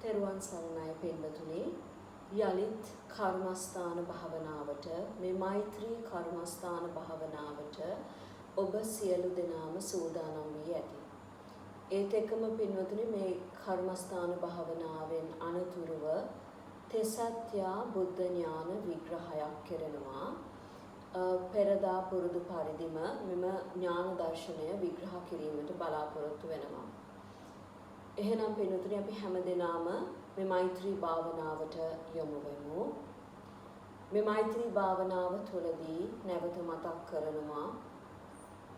තෙරුවන් සරණයි පින්වතුනි. යලිත් කර්මස්ථාන භාවනාවට මේ මෛත්‍රී කර්මස්ථාන භාවනාවට ඔබ සියලු දෙනාම සූදානම් වී ඇති. ඒත් එක්කම පින්වතුනි මේ කර්මස්ථාන භාවනාවෙන් අනතුරුව තෙසත්යා බුද්ධ ඥාන විග්‍රහයක් කරනවා. පෙරදා පුරුදු පරිදිම මෙම ඥාන දර්ශනය විග්‍රහ කිරීමට බලාපොරොත්තු වෙනවා. එහෙනම් පින්වතුනි අපි හැමදෙනාම මේ මෛත්‍රී භාවනාවට යොමු වෙමු. මේ මෛත්‍රී භාවනාව තුළදී නැවත මතක් කරනවා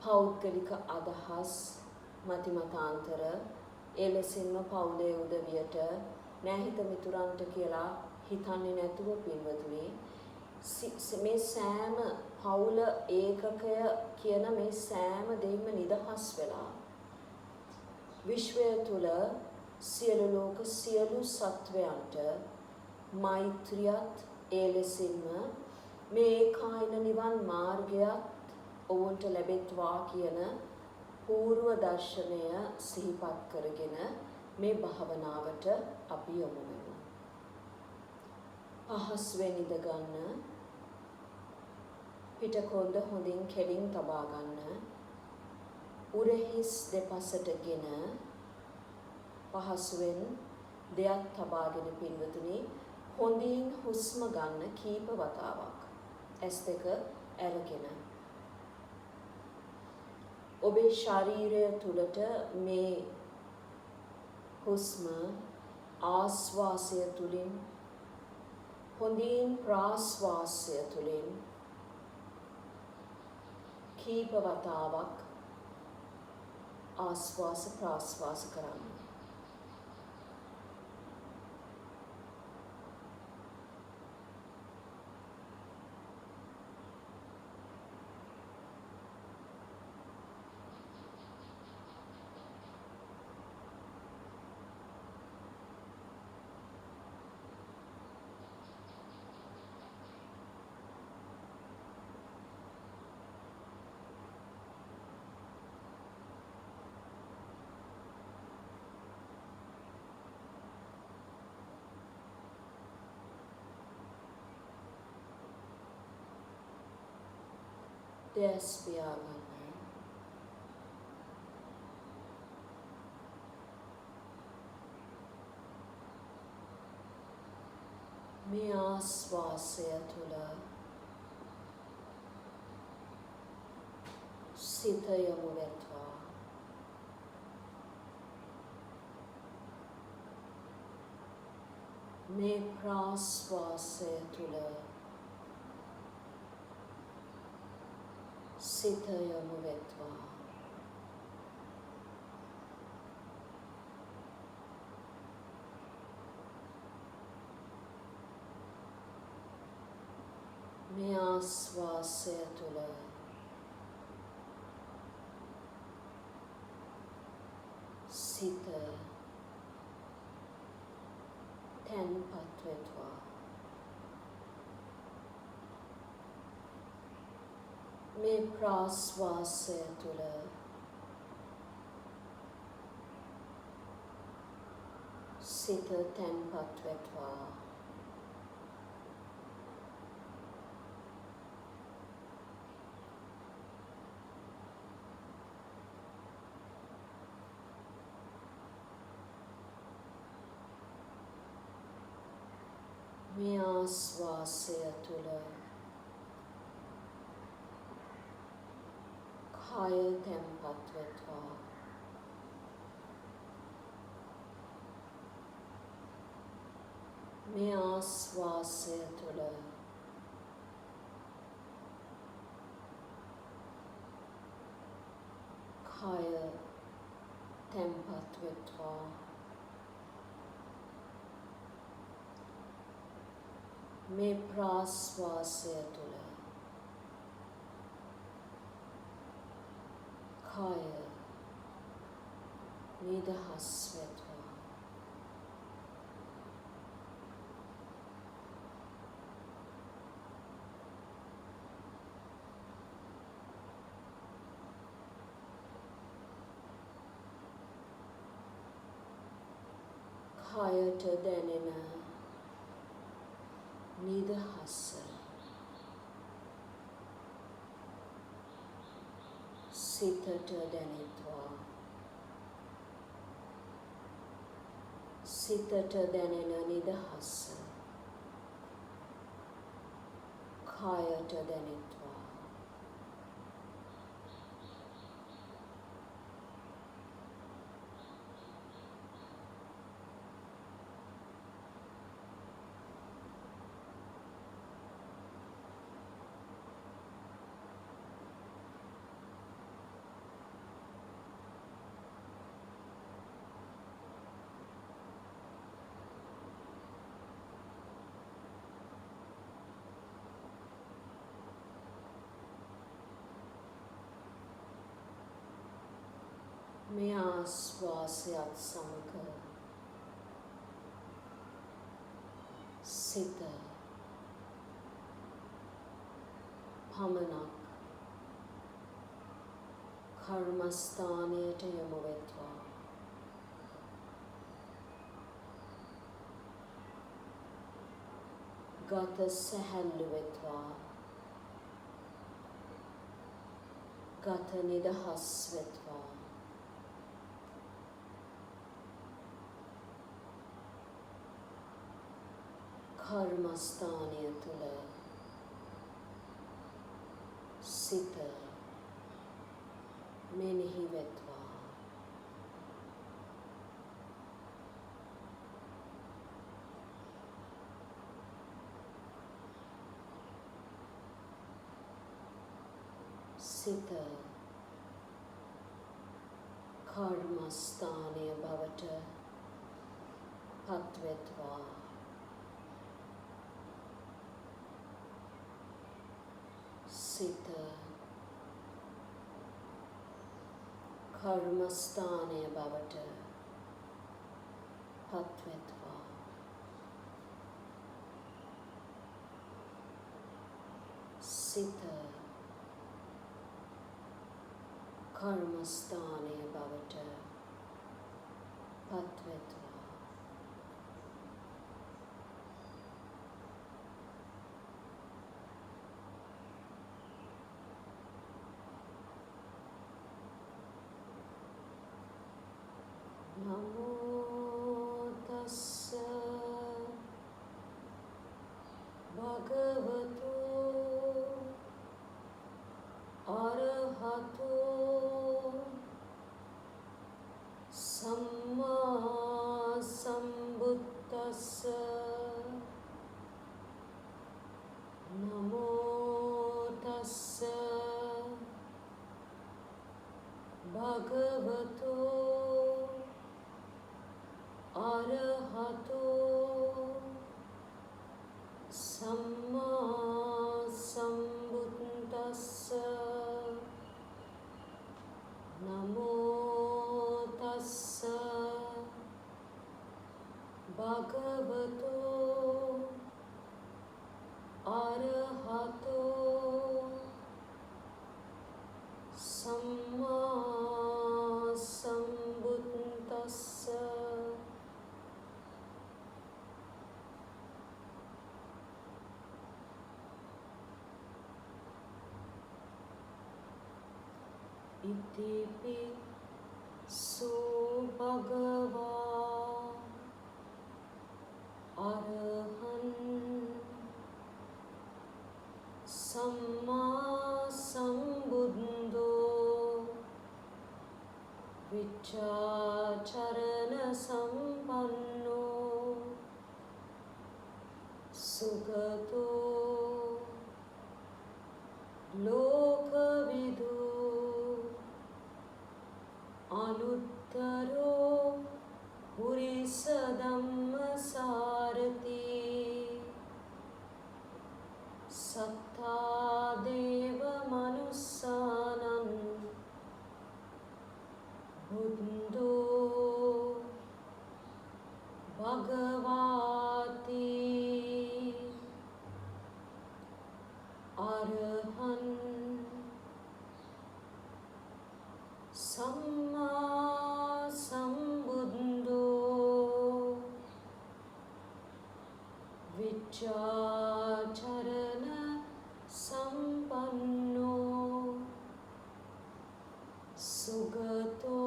පෞද්ගලික අදහස් මතිමතාන්තර එලෙසින්ම පවුලේ උදවියට නැහිත මිතුරන්ට කියලා හිතන්නේ නැතුව පින්වතුනි මේ සෑම පවුල ඒකකය කියන මේ සෑම දෙයක්ම නිදහස් වෙලා විශ්වය තුල සියලු ලෝක සියලු සත්වයන්ට මෛත්‍රියත් ඒ ලෙසින්ම මේ ඒකායන නිවන් මාර්ගයත් ඔවුන්ට ලැබෙත්වා කියන පූර්ව දර්ශනය සිහිපත් කරගෙන මේ භාවනාවට අපි යොමු වෙමු. පහසුවෙන් ඉඳ ගන්න, පිටකොන්ද හොඳින් කෙලින් තබා ගන්න, උරහිස් දෙපසටගෙන පහසුවෙන් දෙයක් තබාගෙන පින්වතුනි හොඳින් හුස්ම ගන්න කීප වතාවක් ඇස් දෙක ඇරගෙන ඔබේ ශරීරය තුලට මේ හුස්ම ආස්වාසය තුලින් හොඳින් ප්‍රාස්වාසය තුලින් කීප වතාවක් ආස්වාස ප්‍රාස්වාස කරන්න. දැස් පියාගන්න. මේ ආස්වාසය තුළ සිත යොමු වෙත්වා. මේ ප්‍රාස්වාසය තුළ සිත යොමු වෙත්වා. මේ ආස්වාසය තුළ සිත තැන්පත් වෙත්වා. මේ ප්‍රාස්වාසය තුළ සිත තැන්පත් වෙත්වා. මේ ආස්වාසය තුළ කය තැන්පත් වෙත්වා. මේ ආස්වාසය තුළ කය තැන්පත් වෙත්වා. මේ ප්‍රාස්වාසය තුළ කය නිදහස් වෙත්වා. කයට දැනෙන නිදහස සිතට දැනෙත්වා. සිතට දැනෙන නිදහස කයට දැනෙත්වා. මේ ආශ්වාසයත් සමග සිත පමණක් කර්මස්ථානයට යොමු වෙත්වා. ගත සැහැල්ලු වෙත්වා. ගත නිදහස් වෙත්වා. කර්මස්ථානය තුළ සිත මෙනෙහි වෙත්වා. සිත කර්මස්ථානය බවට පත්වෙත්වා. සිත කර්මස්ථානය බවට පත්වෙත්වා. සිත කර්මස්ථානය බවට පත්වෙත්වා. නමෝ තස්ස භගවතු අරහතෝ සම්මා සම්බුද්දස්ස. නමෝ තස්ස භගවතු අරහතෝ සම්මා සම්බුද්දස්ස. නමෝ තස්ස භගවතු අරහතෝ සම්මා සම්බුද්දස්ස. ඉතිපිස්සු භගවා අරහං සම්මා සම්බුද්ධෝ විචාචරණ සම්පන්නෝ සුගතෝ ලෝකවිදු අනුත්තරෝ පුරිස ධම්මසාරති. සත්තා දේව මනුස්සානං බුද්ධෝ භගවාති. අරහං සම්මා සම්බුද්ධෝ විච්ඡාචරණ සම්පන්නෝ සුගතෝ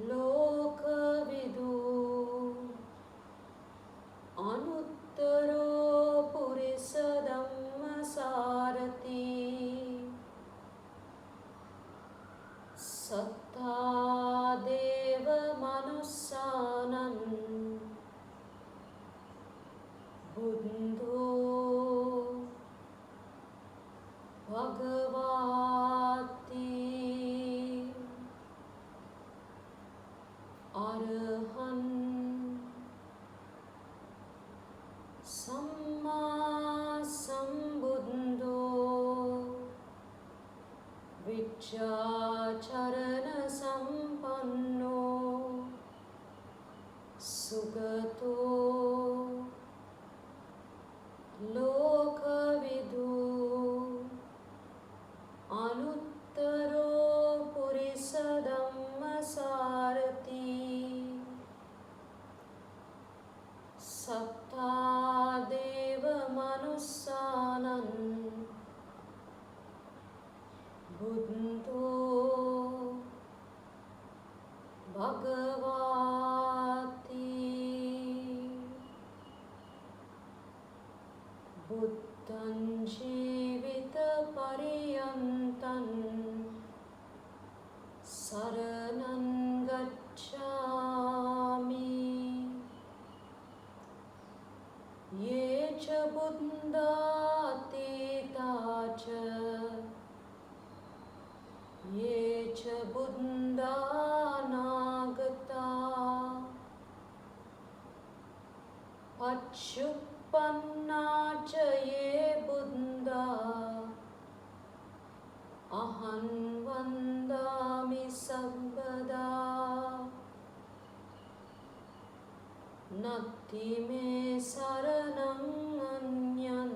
ලෝකවිදු අනුත්තරෝ පුරිස ධම්මසාරති සත්තා දේව මනුස්සානං බුද්ධෝ භගවාති අරහං සම්මා සම්බුද්ධෝ විච්ඡාචරණ සම්පන්නෝ සුගතෝ ලෝකවිදු අනුත්තරෝ පුරිස ධම්මසාරති සත්තා දේව මනුස්සානං බුද්ධෝ භගවාති බුද්ධං ජීවිත පරියන්තං සරණං ගච්ඡාමි ये च बुद्धातीता च ये च बुद्धानागता पच्युत्पन्ना च ये बुद्धा अहं वन्दामि सर्वदा नत्ति मे शरणं अन्यं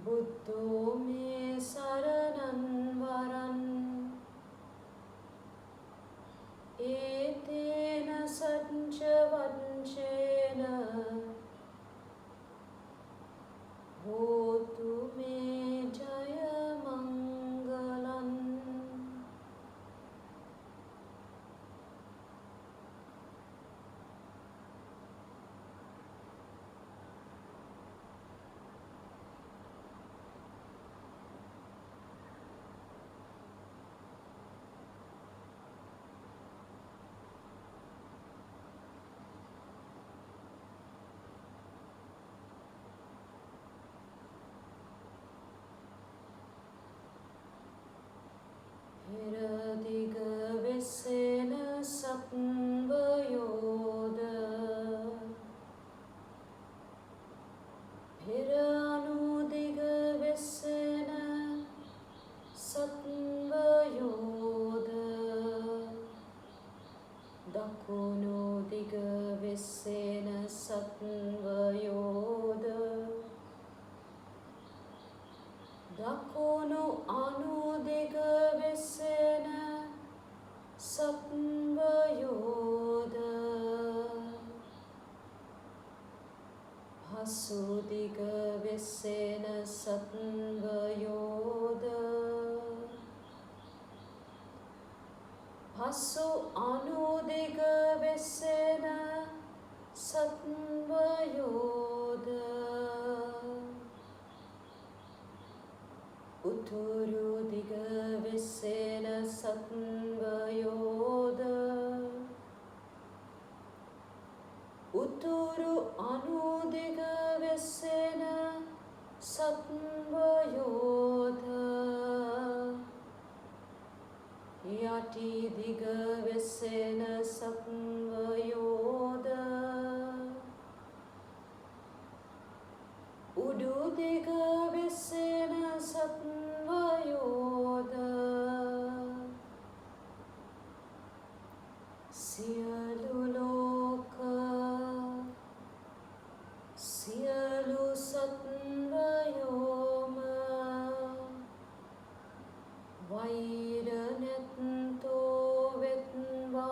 बुद्धो मे शरणं वरन् एतेन सञ्च वंशेन होतु मे जयमङ्गलम् Hiradiga Visena Satvayoda Hiranudiga Visena Satvayoda Dakonudiga Visena Satvayoda Dakono anudiga visena satvayoda Hasudiga visena satvayoda Hasu anudiga visena satvayoda Uturu diga visena satvayoda Uturu anudiga visena satvayoda Yati diga visena satvayoda Udu diga visena satvayoda Siyalu loka Siyalu satvayoma Vairanetto vetva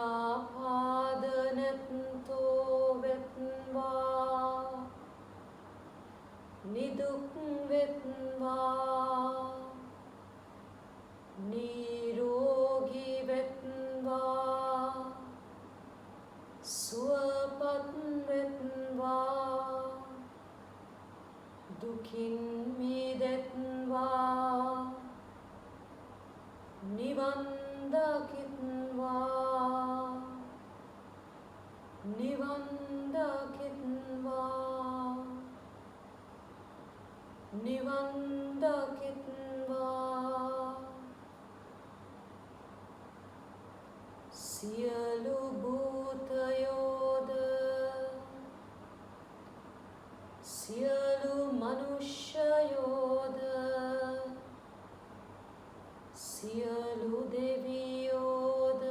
ව්‍යාපාද නැත්තෝ වෙත්වා නිදුක් වෙත්වා නිරෝගී වෙත්වා සුවපත් වෙත්වා දුකින් මිදෙත්වා නිවන් දකිත්වා නිවන් දකිත්වා නිවන් දකිත්වා සියලු භූතයෝද සියලු මනුෂ්‍යයෝද සියලු දෙවියෝද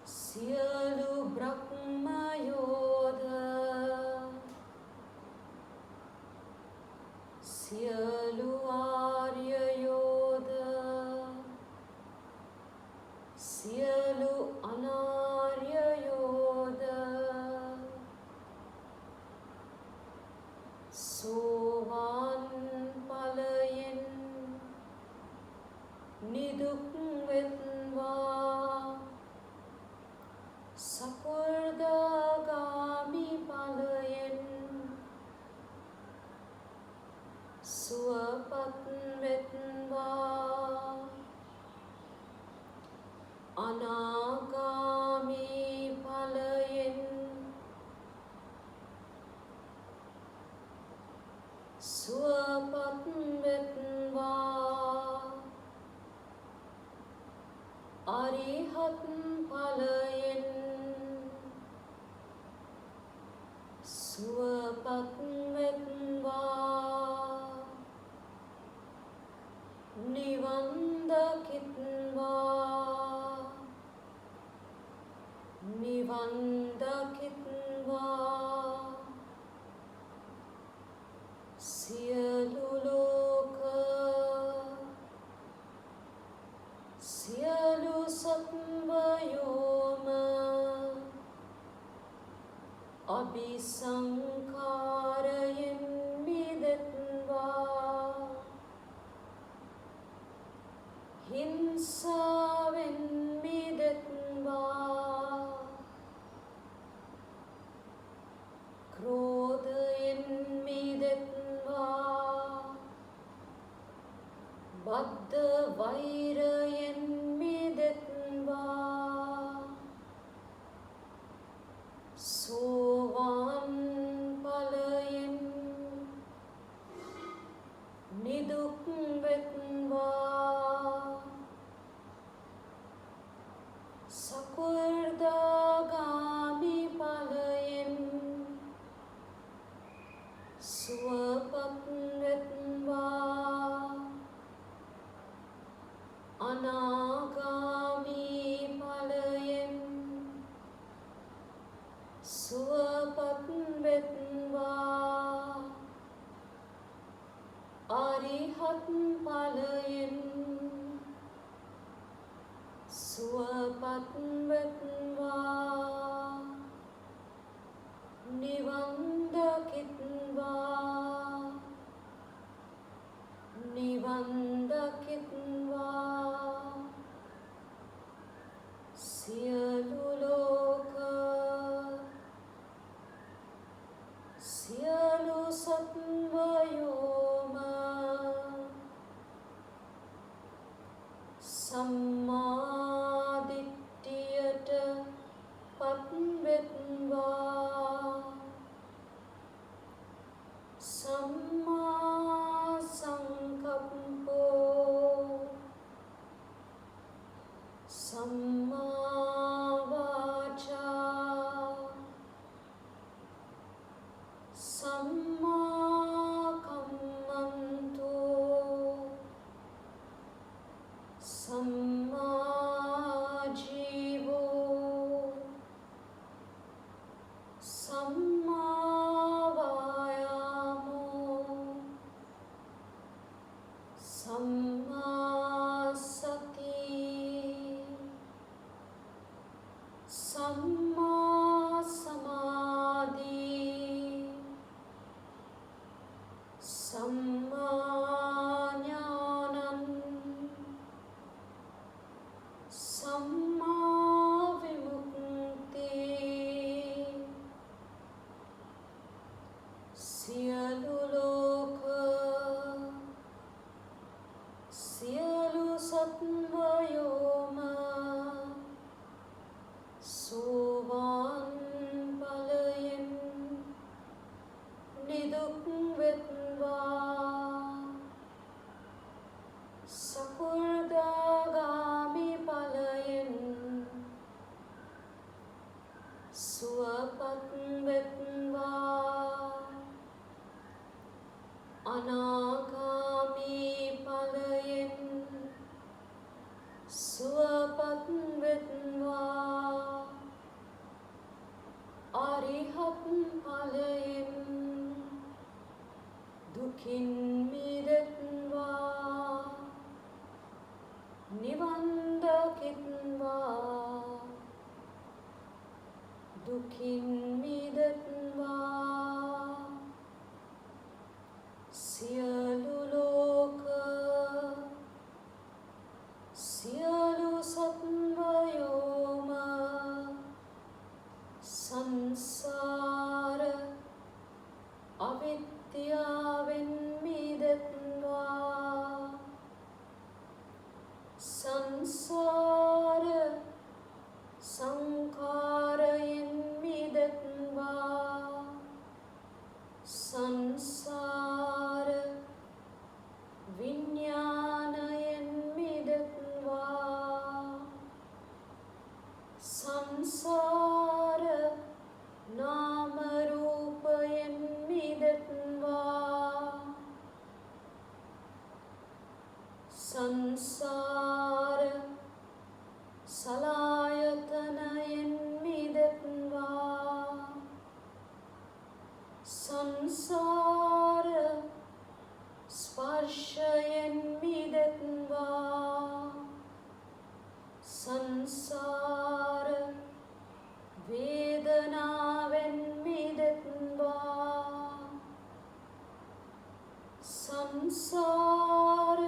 සියලු බ්‍රහ්මයෝද සියලු ආර්යයෝද සියලු අනාර්යයෝද සෝවාන් ඵලයෙන් නිදුක් වෙත්වා සකෘදාගාමි ඵලයෙන් සුවපත් වෙත්වා අනාගාමි ඵලයෙන් සුවපත් වෙත්වා අරිහත් ඵලයෙන් සුවපත් වෙත්වා නිවන් දකිත්වා නිවන් දකිත්වා සියලු ලෝක සියලු සත්වයෝම අபிසංඛාරයෙන් මිදෙත්වා හිංසාවෙන් මිදෙත්වා ක්‍රෝධයෙන් මිදෙත්වා බද්ධ වෛරයෙන් මිදෙත්වා සෝවාන් ඵලයෙන් නිදුක් වෙත්වා සකෘදාගාමි ඵලයෙන් සුවපත් වෙත්වා අනාගාමි ඵලයෙන් සුවපත් වෙත්වා අරිහත් ඵලයෙන් සුවපත් වෙත්වා නිවන් දකිත්වා නිවන් දකිත්වා සියලු ලෝක සියලු සත්වයෝම සම්මා දිට්ඨියට පත් වෙත්වා සම්මා සංකප්පෝ සම්මා දුකින් මිදෙත්වා. සියලු ලෝක සියලු සත්වයෝම සංසාර අවිද්‍යාවෙන් මිදෙත්වා. සංසාර සංඛාරයෙන් මිදෙත්වා. සංසාර විඥානයෙන් මිදෙත්වා. සංසාර නාම රූපයෙන් මිදෙත්වා. සංසාර සලායතනයෙන් මිදෙත්වා. සංසාර ස්පර්ශයෙන් මිදෙත්වා. සංසාර වේදනාවෙන් මිදෙත්වා. සංසාර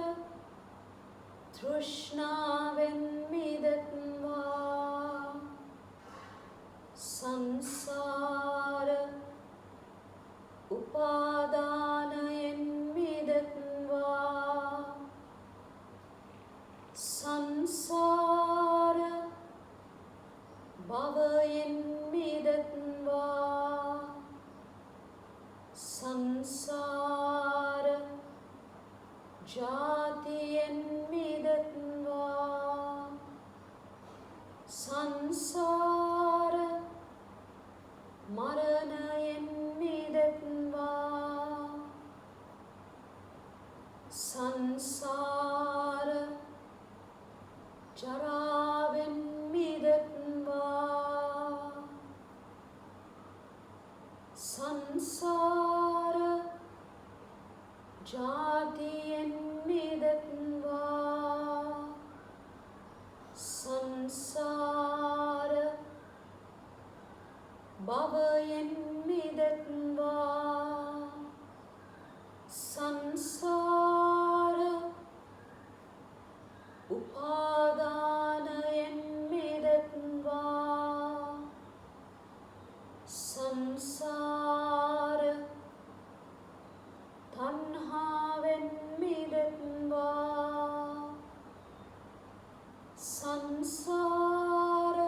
තෘෂ්ණාවෙන් මිදෙත්වා. සංසාර උපාදානයෙන් මිදෙත්වා. සංසාර භවයෙන් මිදෙත්වා. සංසාර ජාතියෙන් මිදෙත්වා. සංසාර මරණයෙන් මිදෙත්වා. සංසාර ජරාවෙන් මිදෙත්වා. සංසාර ජාතියෙන් මිදෙත්වා. සංසාර භවයෙන් මිදෙත්වා. සංසාර උපාදානයෙන් මිදෙත්වා. සංසාර තණ්හාවෙන් මිදෙත්වා. සංසාර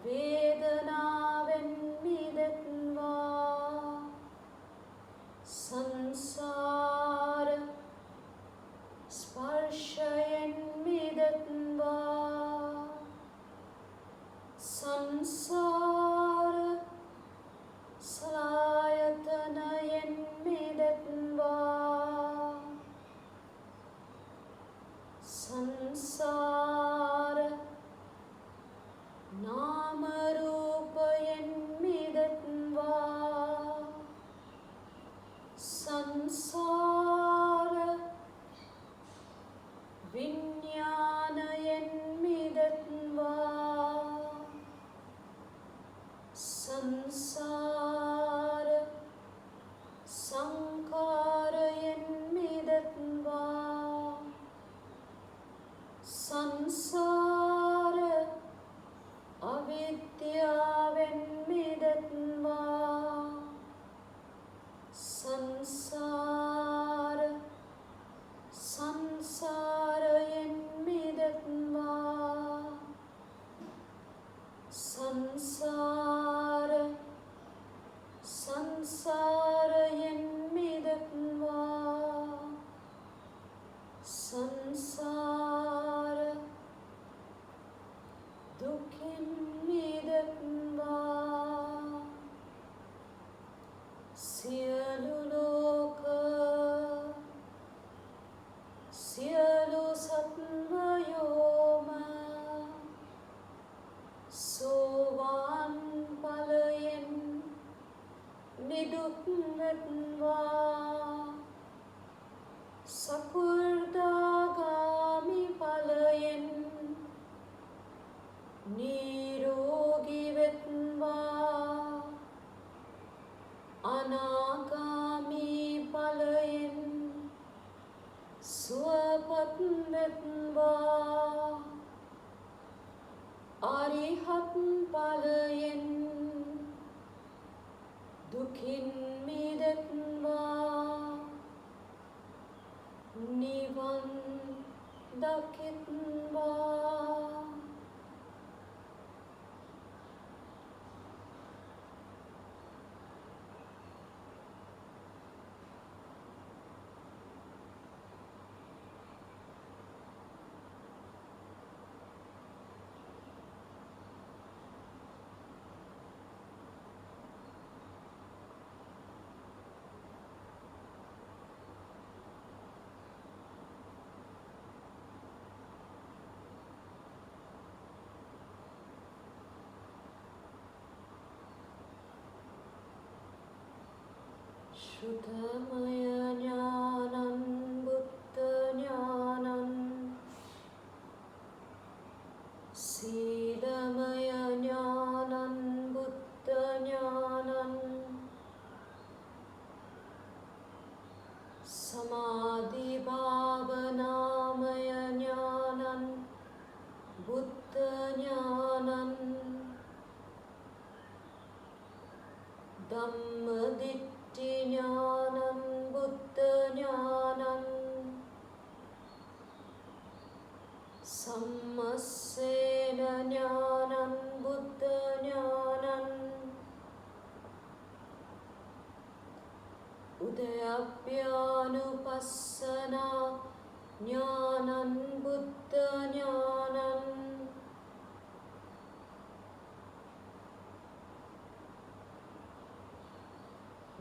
වේදනාවෙන් මිදෙත්වා. සංසාර ස්පර්ශයෙන් මිදෙත්වා. සංසාර සලායතනයෙන් මිදෙත්වා. සංසාර නාම රූපයෙන් මිදෙත්වා. සංසාර විඥානයෙන් මිදෙත්වා. සංසාර සංඛාරයෙන් මිදෙත්වා. සංසාර අවිද්‍යාවෙන් මිදෙත්වා. සංසාර සංසාරයෙන් මිදෙත්වා. සංසාර සංසාරයෙන් මිදෙත්වා. සංසාර දුකින් මිදෙත්වා. සියලු ලෝක සියලු සත්වයෝම සෝවාන් ඵලයෙන් නිදුක් වෙත්වා. සකෘදාගාමි ඵලයෙන් නිරෝධ श्रुतमय ज्ञानं बुद्धज्ञानं शीलमय ज्ञानं बुद्धज्ञानं समाधिभावनामय ज्ञानं बुद्धज्ञानं धम्मदिट्ठिज्ञानं बुद्धज्ञानं सम्मस्सेन ज्ञानं बुद्धज्ञानं उदयभ्यानुपस्सना ज्ञानं बुद्धज्ञानं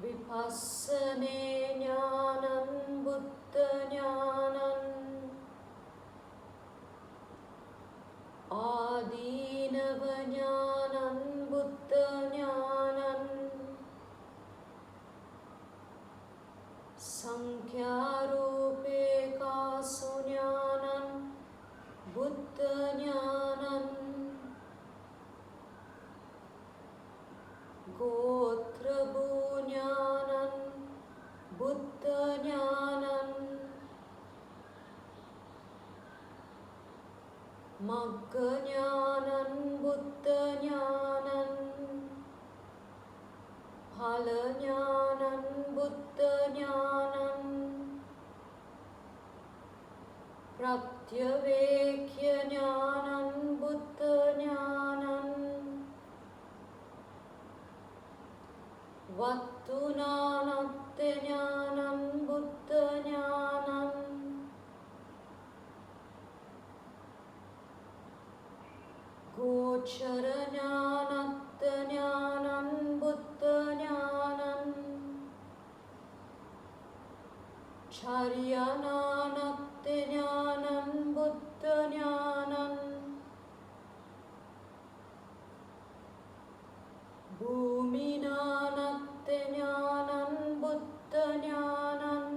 विपस्सने ज्ञानं बुद्धज्ञानं आदीनव ज्ञानं बुद्धज्ञानं संख्यारूपेकासु ज्ञानं बुद्धज्ञानं गोत्रभूज्ञानं बुद्धज्ञानं मग्गज्ञानं बुद्धज्ञानं फलज्ञानं बुद्धज्ञानं प्रत्यवेक्ष्यज्ञानं बुद्धज्ञानं वस्तुनानत्यज्ञानं बुद्धज्ञानं गोचरज्ञानत्यज्ञानं बुद्धज्ञानं चर्यनानत्यज्ञानं बुद्धज्ञानं भूमिनानत्यज्ञानं बुद्धज्ञानं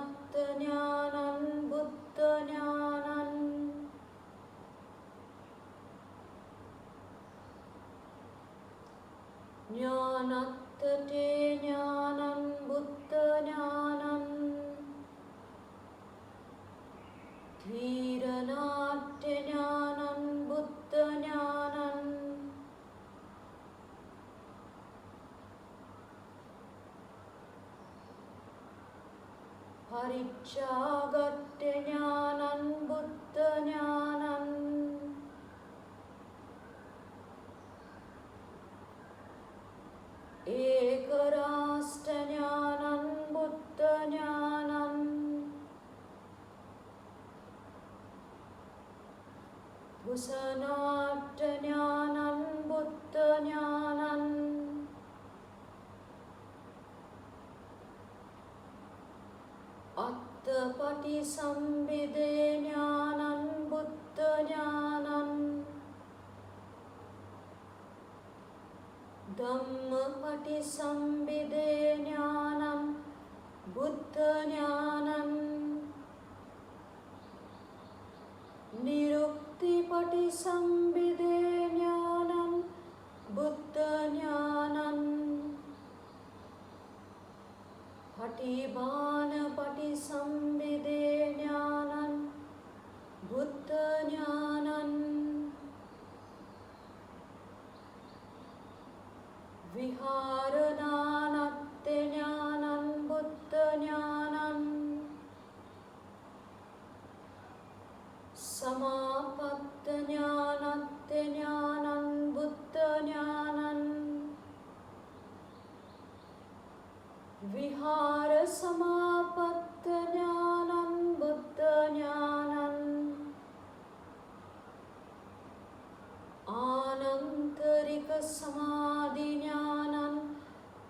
धम्मनानत्यज्ञानं बुद्धज्ञानं ज्ञानत्तटे ज्ञानं बुद्धज्ञानं धीरनाट्यज्ञानं बुद्धज्ञानं परित्यागत्यज्ञानं बुद्धज्ञानं एकराष्ट्रज्ञानं बुद्धज्ञानं भुसनाट्यज्ञानं बुद्धज्ञानं अत्तपटिसंविदे ज्ञानं बुद्धज्ञानं धम्मपटिसंविदे ज्ञानं बुद्धज्ञानं निरुक्तिपटिसंविदे ज्ञानं बुद्धज्ञानं पटिबाणपटिसंविदे ज्ञानं बुद्धज्ञानं विहारनानत्यज्ञानं बुद्धज्ञानं समापत्तज्ञानत्यज्ञानं बुद्धज्ञानं विहारसमापत्तज्ञानं बुद्धज्ञानं आनन्तरिकसमाधिज्ञानं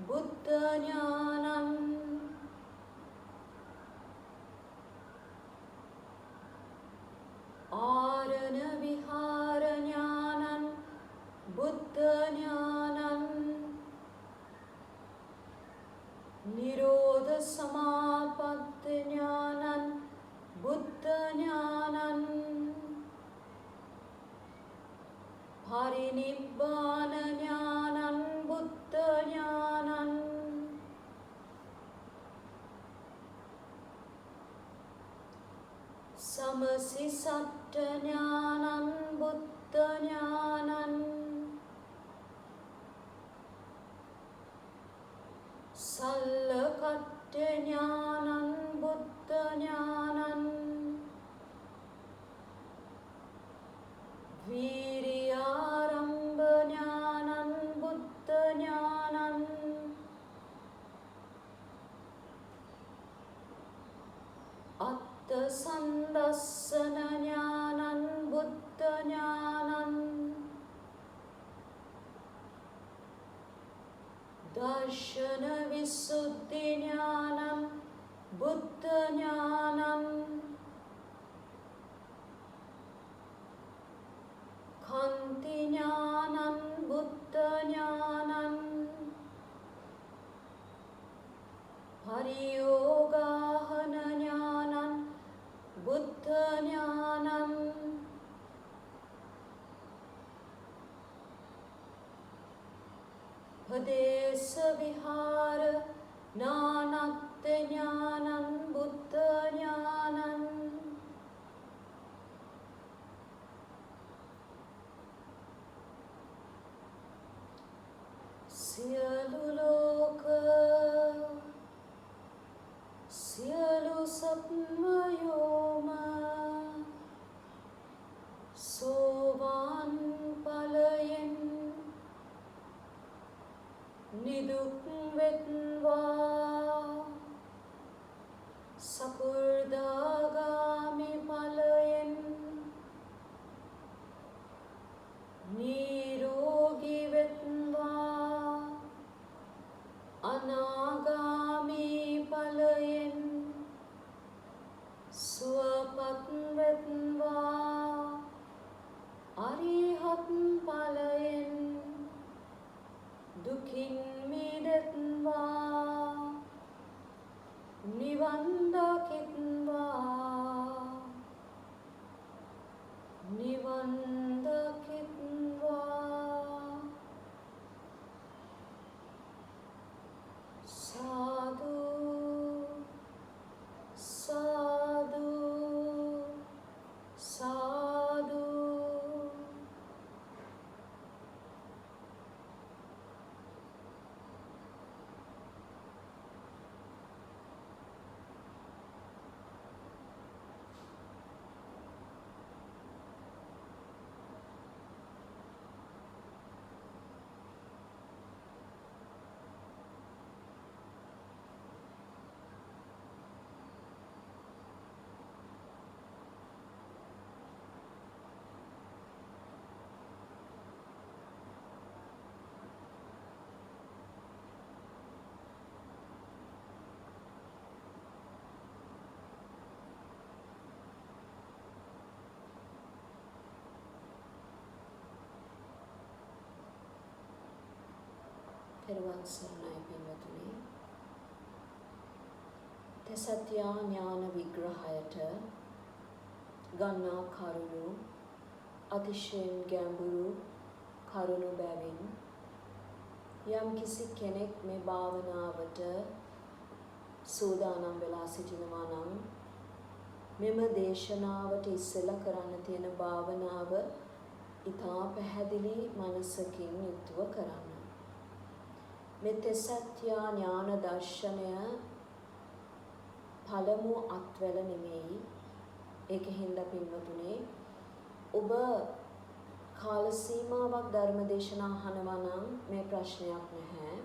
बुद्धज्ञानं ඥානං නිරෝධ සමාපත්ත ඥානං බුද්ධ ඥානං පරිනිබ්බාන ඥානං බුද්ධ ඥානං සමසිසට්ඨ ඥානං බුද්ධ ඥානං සල්ලකට්ඨ ඥානං බුද්ධ ඥානං වීරියාරම්භ ඥානං බුද්ධ ඥානං අත්ථ සම්දස්සන ඥානං බුද්ධ ඥානං දර්ශන විසුද්ධි ඥානං බුද්ධ ඥානං කන්ති ඥානං බුද්ධ ඥානං පරියෝගාහන ඥානං බුද්ධ ඥානං පදේශ විහාර නානත්ථ ඥානං බුද්ධ ඥානං සියලු ලෝක සියලු සත්වයෝම සෝවාන් ඵලයෙන් නිදුක් වෙත්වා සකෘදාගාමි ඵලයෙන් නිරෝගී වෙත්වා අනාගාමි ඵලයෙන් සුවපත් වෙත්වා අරිහත් ඵලයෙන් දුකින් මිදෙත්වා නිවන් දකිත්වා නිවන් දකිත්වා සාදු සාදු සාදු පෙරවන් සරණයි පින්වතුනි. තෙසත්‍ය ඥාන විග්‍රහයට ගන්නා කරුණු අතිශයින් ගැඹුරු කරුණු බැවින් යම් කිසි කෙනෙක් මේ භාවනාවට සූදානම් වෙලා සිටිනවා නම් මෙම දේශනාවට ඉස්සෙල්ලා කරන්න තියෙන භාවනාව ඊටා පැහැදිලි මනසකින් යුක්තව කරන්න. මේ තෙසත්‍ය ඥාන දර්ශනය පළමු අත්වැල නෙමෙයි. ඒකෙන්ද පින්වතුනි ඔබ කාල සීමාවක් ධර්ම දේශනා අහනවා නම් මේ ප්‍රශ්නයක් නැහැ.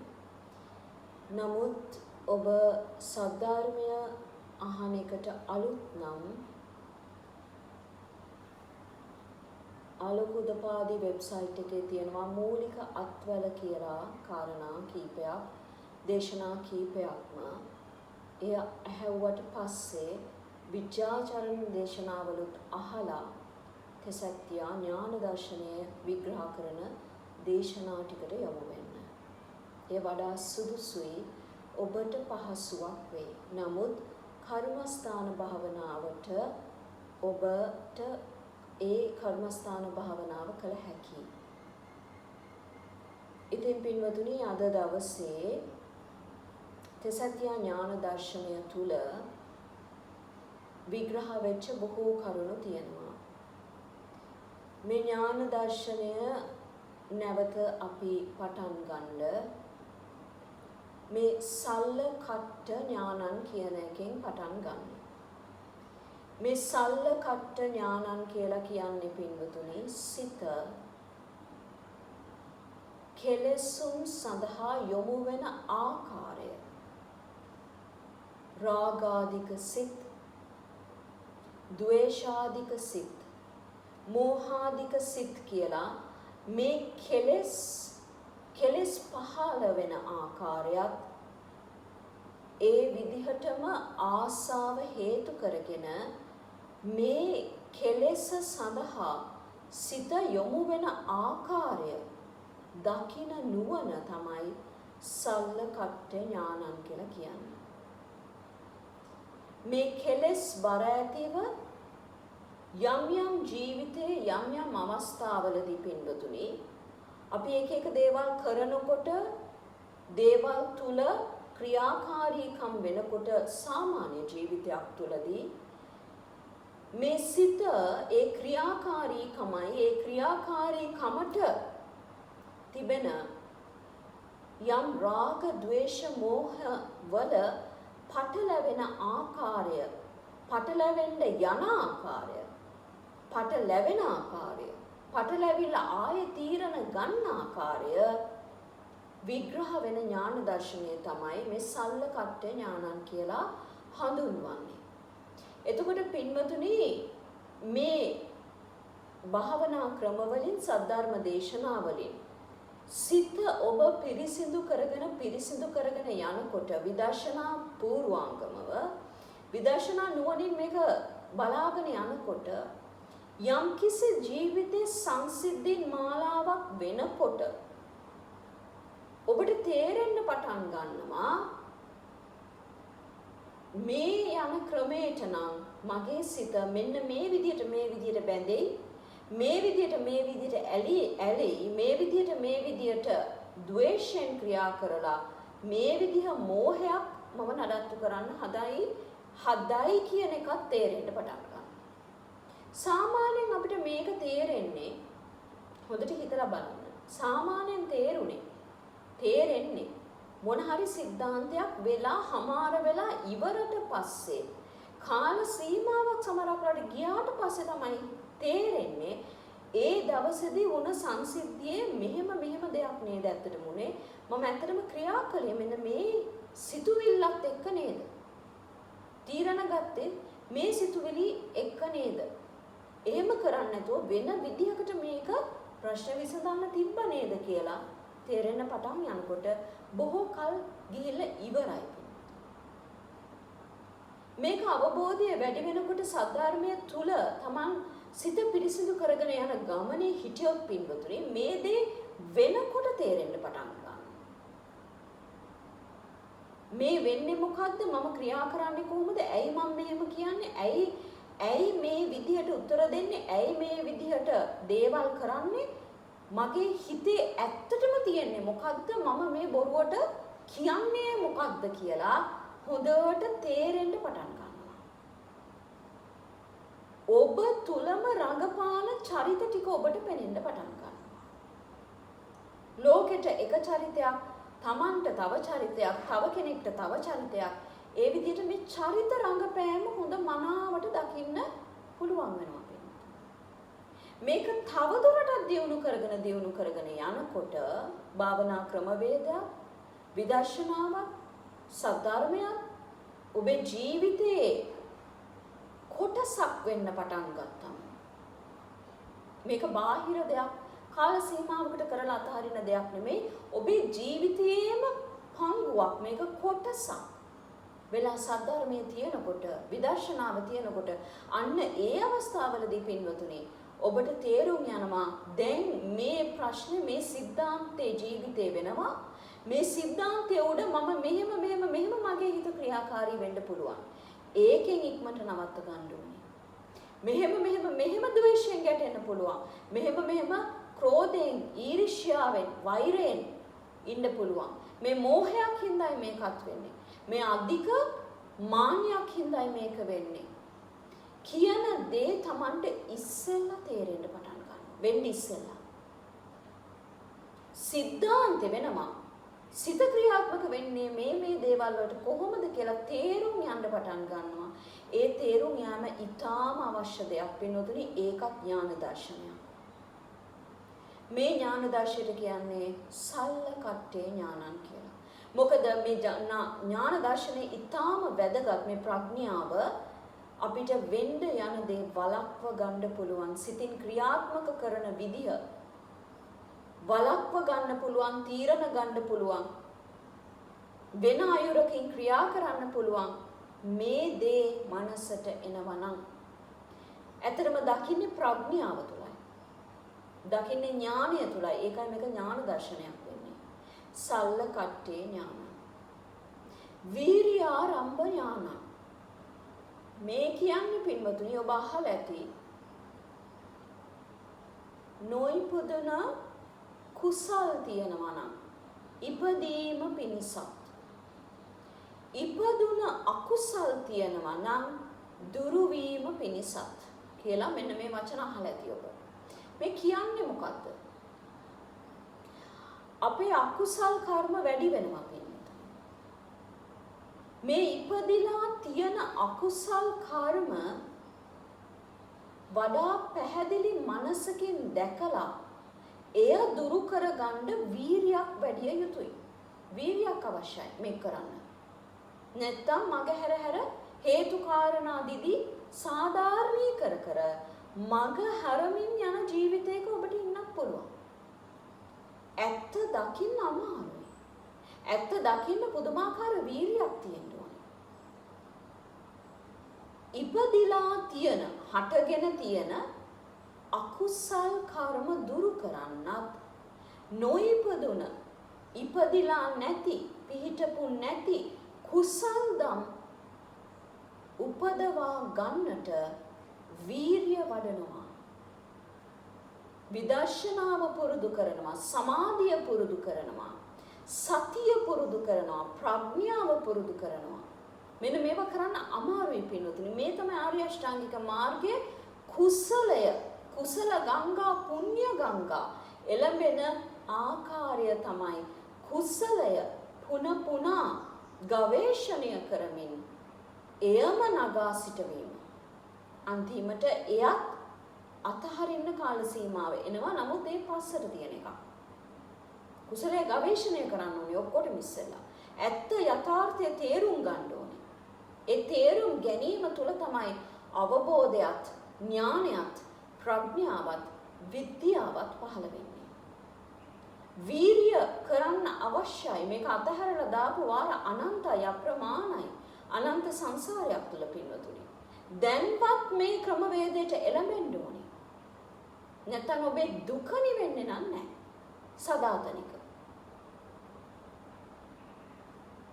නමුත් ඔබ සද්ධර්මය අහන එකට අලුත් නම් ආලෝක උදපාදී වෙබ්සයිට් එකේ තියෙනවා මූලික අත්වල කියලා කාරණා කීපයක්, දේශනා කීපයක්ම. එය ඇහැව්වට පස්සේ විද්‍යාචරණ දේශනාවලුත් අහලා තෙසත්‍ය ඥාන දර්ශනය විග්‍රහ කරන දේශනා ටිකට යොමු වෙන්න. ඒ වඩා සුදුසුයි ඔබට පහසුවක් වෙයි. නමුත් කර්මස්ථාන භාවනාවට ඔබට ඒ කර්මස්ථාන භාවනාව කළ හැකියි. ඉතින් පින්වතුනි අද දවසේ තෙසත්‍ය ඥාන දර්ශනය තුල විග්‍රහ වෙච්ච බොහෝ කරුණු තියෙනවා. මේ ඥාන දර්ශනය නැවත අපි පටන් ගන්න මේ සල්ල කට්ට ඥානං කියන එකෙන් පටන් ගන්න. මේ සල්ල කට්ට ඥානං කියලා කියන්නේ පින්වතුනි සිත කෙලෙසුන් සඳහා යොමු වෙන ආකාරය. රාගාධික සිත්, ද්වේෂාධික සිත්, මෝහාධික සිත් කියලා මේ කෙලෙස් පහළ වෙන ආකාරයත් ඒ විදිහටම ආසාව හේතු කරගෙන මේ කෙලෙස් සඳහා සිත යොමු වෙන ආකාරය දකින නුවණ තමයි සල්ල කට්ට ඥානං කියලා කියන්නේ. මේ කෙලෙස් බර ඇතිව යම් යම් ජීවිතයේ යම් යම් අවස්ථාවලදී පින්වතුනි අපි එක දේවල් කරනකොට දේවල් තුල ක්‍රියාකාරීකම් වෙනකොට සාමාන්‍ය ජීවිතයක් තුලදී මේ සිත ඒ ක්‍රියාකාරීකමට තිබෙන යම් රාග ද්වේෂ මෝහ වල පටලැවෙන ආකාරය, පටලැවෙන්න යන ආකාරය, පටලැවෙන ආකාරය, පටලැවිලා ආයේ තීරණ ගන්න ආකාරය විග්‍රහ වෙන ඥාන දර්ශනය තමයි මේ සල්ල කට්ට ඥානං කියලා හඳුන්වන්නේ. එතකොට පින්වතුනි මේ භාවනා ක්‍රමවලින් සද්ධර්ම දේශනාවලින් සිත ඔබ පිරිසිදු කරගෙන යනකොට විදර්ශනා පූර්වාංගමව විදර්ශනා නුවණින් මේක බලාගෙන යනකොට යම්කිසි ජීවිතේ සංසිද්ධීන් මාලාවක් වෙනකොට ඔබට තේරෙන්න පටන් ගන්නවා මේ යන ක්‍රමයට නම් මගේ සිත මෙන්න මේ විදියට බැඳෙයි, මේ විදියට ඇලෙයි, මේ විදියට ද්වේෂයෙන් ක්‍රියා කරලා මේ විදිහ මෝහයක් මම නඩත්තු කරන්න හදයි කියන එකත් තේරෙන්න පටන් ගන්නවා. සාමාන්‍යයෙන් අපිට මේක තේරෙන්නේ හොඳට හිතලා බලන්න. සාමාන්‍යයෙන් තේරෙන්නේ මොන හරි සිද්ධාන්තයක් වෙලා හමාර වෙලා ඉවරට පස්සේ කාල සීමාවක් සමරකට ගියාට පස්සේ තමයි තේරෙන්නේ ඒ දවසේදී වුණ සංසිද්ධියේ මෙහෙම දෙයක් නේද ඇත්තටම උනේ. මම ඇත්තටම ක්‍රියා කළේ මෙන්න මේ සිතුවිල්ලත් එක්ක නේද? තීරණ ගත්තේ මේ සිතුවිලි එක්ක නේද? එහෙම කරන්නේ නැතුව වෙන විදිහකට මේක ප්‍රශ්න විසඳන්න තිබ්බ නේද කියලා තේරෙන්න පටන් යනකොට බොහෝ කල් ගිහිල්ලා ඉවරයි. මේක අවබෝධය වැඩි වෙනකොට සද්ධර්මයේ තුල Taman සිත පිරිසිදු කරගෙන යන ගමනේ හිටියොත් පින්වතුනි මේ දේ වෙනකොට තේරෙන්න පටන් ගන්නවා. මේ වෙන්නේ මොකද්ද? මම ක්‍රියා කරන්නේ කොහොමද? ඇයි මම මෙහෙම කියන්නේ? ඇයි මේ විදිහට උත්තර දෙන්නේ? ඇයි මේ විදිහට දේවල් කරන්නේ? මගේ හිතේ ඇත්තටම තියෙන්නේ මොකද්ද? මම මේ බොරුවට කියන්නේ මොකද්ද කියලා හොඳට තේරෙන්න පටන් ගන්නවා. ඔබ තුලම රඟපාන චරිත ටික ඔබට පේන්න පටන් ගන්නවා. ලෝකෙට එක චරිතයක්, Tamanට තව චරිතයක්, තව කෙනෙක්ට තව චරිතයක්. ඒ විදිහට මේ චරිත රඟපෑම හොඳ මනාවට දකින්න පුළුවන් වෙනවා. මේක තවදුරටත් දියුණු කරගෙන යනකොට භාවනා ක්‍රමවේදයක්, විදර්ශනාවක්, සද්ධර්මයක් ඔබේ ජීවිතයේ කොටසක් වෙන්න පටන් ගත්තා. මේක බාහිර දෙයක්, කාල සීමාවකට කරලා අතහරින දෙයක් නෙමෙයි. ඔබේ ජීවිතයේම පංගුවක්. මේක කොටසක්. වෙලා සද්ධර්මයේ තියෙනකොට, විදර්ශනාව තියෙනකොට අන්න ඒ අවස්ථාවලදී පින්වතුනි ඔබට තේරුම් යනවා දැන් මේ ප්‍රශ්නේ මේ සිද්ධාන්තයේ ජීවිතේ වෙනවා. මේ සිද්ධාන්තයේ උඩ මම මෙහෙම මගේ හිත ක්‍රියාකාරී වෙන්න පුළුවන්. ඒකෙන් ඉක්මනට නවත්ත ගන්න ඕනේ. මෙහෙම ද්වේෂයෙන් ගැටෙන්න පුළුවන්. මෙහෙම ක්‍රෝධයෙන්, ඊර්ෂ්‍යාවෙන්, වෛරයෙන් ඉන්න පුළුවන්. මේ මෝහයක් හින්දායි මේකත් වෙන්නේ. මේ අධික මාන්නයක් හින්දායි මේක වෙන්නේ. කියන දේ Tamanට ඉස්සෙල්ලා තේරෙන්න පටන් ගන්නවා. වෙන්න ඉස්සෙල්ලා. සිද්ධාන්ත වෙනවා. සිත ක්‍රියාත්මක වෙන්නේ මේ දේවල් වලට කොහොමද කියලා තේරුම් යන්න පටන් ගන්නවා. ඒ තේරුම් යාම ඊටාම අවශ්‍ය දෙයක් වෙනතුනි. ඒකත් ඥාන දර්ශනයක්. මේ ඥාන දර්ශනයට කියන්නේ සල්ලකට්ටේ ඥානං කියලා. මොකද මේ ඥාන දර්ශනේ ඊටාම වැදගත්. මේ ප්‍රඥාව අපිට වෙන්න යන දේ වළක්ව ගන්න පුළුවන්. සිතින් ක්‍රියාත්මක කරන විදිහ වළක්ව ගන්න පුළුවන්, තීරණ ගන්න පුළුවන්, වෙන අයුරකින් ක්‍රියා කරන්න පුළුවන්. මේ දේ මනසට එනවා නම් ඇත්තටම දකින්නේ ප්‍රඥාව තුලයි. දකින්නේ ඥානය තුලයි. ඒකයි මේක ඥාන දර්ශනයක් වෙන්නේ. සල්ලකට්ටේ ඥාන. වීර්යාරම්භ ඥාන. මේ කියන්නේ පින්වතුනි ඔබ අහලා ඇති. නොයිපුදුන කුසල් තියනවා නම් ඉපදීම පිණිසත්. ඉපදුන අකුසල් තියනවා නම් දුරු වීම පිණිසත් කියලා මෙන්න මේ වචන අහලා ඇති ඔබ. මේ කියන්නේ මොකද්ද? අපේ අකුසල් කර්ම වැඩි වෙනවා පින්නත. මේ ඉපදිලා තියෙන අකුසල් කර්ම වඩා පැහැදිලි මනසකින් දැකලා එය දුරු කරගන්න වීරියක් වැඩි යුතුයි. වීරියක් අවශ්‍යයි මේක කරන්න. නැත්තම් මග හැර හේතු කාරණා දිදී සාධාරණී කර මග හැරමින් යන ජීවිතයක ඔබට ඉන්නත් පුළුවන්. ඇත්ත දකින්න අමාරුයි. ඇත්ත දකින්න පුදුමාකාර වීරියක් තියෙන්න ඕනේ. ඉපදිලා තියෙන, හටගෙන තියෙන අකුසල් කර්ම දුරු කරන්නත් නොඉපදුන, ඉපදිලා නැති, පිහිටපු නැති කුසල් දම් උපදවා ගන්නට වීරිය වඩනවා. විදර්ශනාව පුරුදු කරනවා, සමාධිය පුරුදු කරනවා, සතිය පුරුදු කරනවා, ප්‍රඥාව පුරුදු කරනවා. මෙන්න මේවා කරන්න අමාරුයි පින්වතුනි. මේ තමයි ආර්ය අෂ්ටාංගික මාර්ගයේ කුසලය, කුසල ගංගා, පුණ්‍ය ගංගා එළඹෙන ආකාරය තමයි කුසලය පුනා ගවේෂණය කරමින් එයම නගා සිටවීම. අන්තිමට එයත් අතහරින්න කාල සීමාව එනවා. නමුත් ඒ පස්සට තියෙන එක. කුසලයේ ගවේෂණය කරන්න ඕනේ ඔක්කොටම ඉස්සෙල්ලා. ඇත්ත යථාර්ථය තේරුම් ගන්න ඕනේ. ඒ තේරුම් ගැනීම තුළ තමයි අවබෝධයත්, ඥානයත්, ප්‍රඥාවත්, විද්‍යාවත් පහළ වෙන්නේ. වීරිය කරන්න අවශ්‍යයි. මේක අතහැරලා දාපු වාර අනන්තයි, අප්‍රමාණයි. අනන්ත සංසාරයක් තුළ පින්වතුනි. දැන්වත් මේ ක්‍රමවේදයට එළඹෙන්න ඕනේ. නැත්නම් ඔබේ දුක නිවෙන්නේ නැහැ. සදාතනික.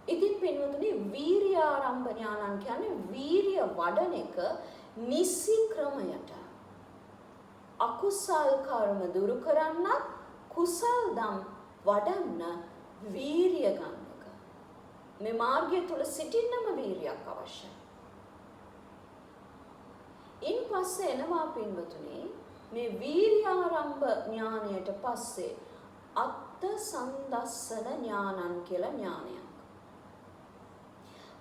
ඉතින් පින්වතුනි වීර්යාරම්භ ඥානං කියන්නේ වීර්ය වඩන එක නිසි ක්‍රමයට. අකුසල් කර්ම දුරු කරන්නත් කුසල් දම් වඩන්න වීර්ය ගන්න එක. මේ මාර්ගය තුල සිටින්නම වීර්යයක් අවශ්‍යයි. ඉන් පස්සේ එනවා පින්වතුනි මේ වීර්යාරම්භ ඥානයට පස්සේ අත්ත සම්දස්සන ඥානං කියලා ඥානයක්.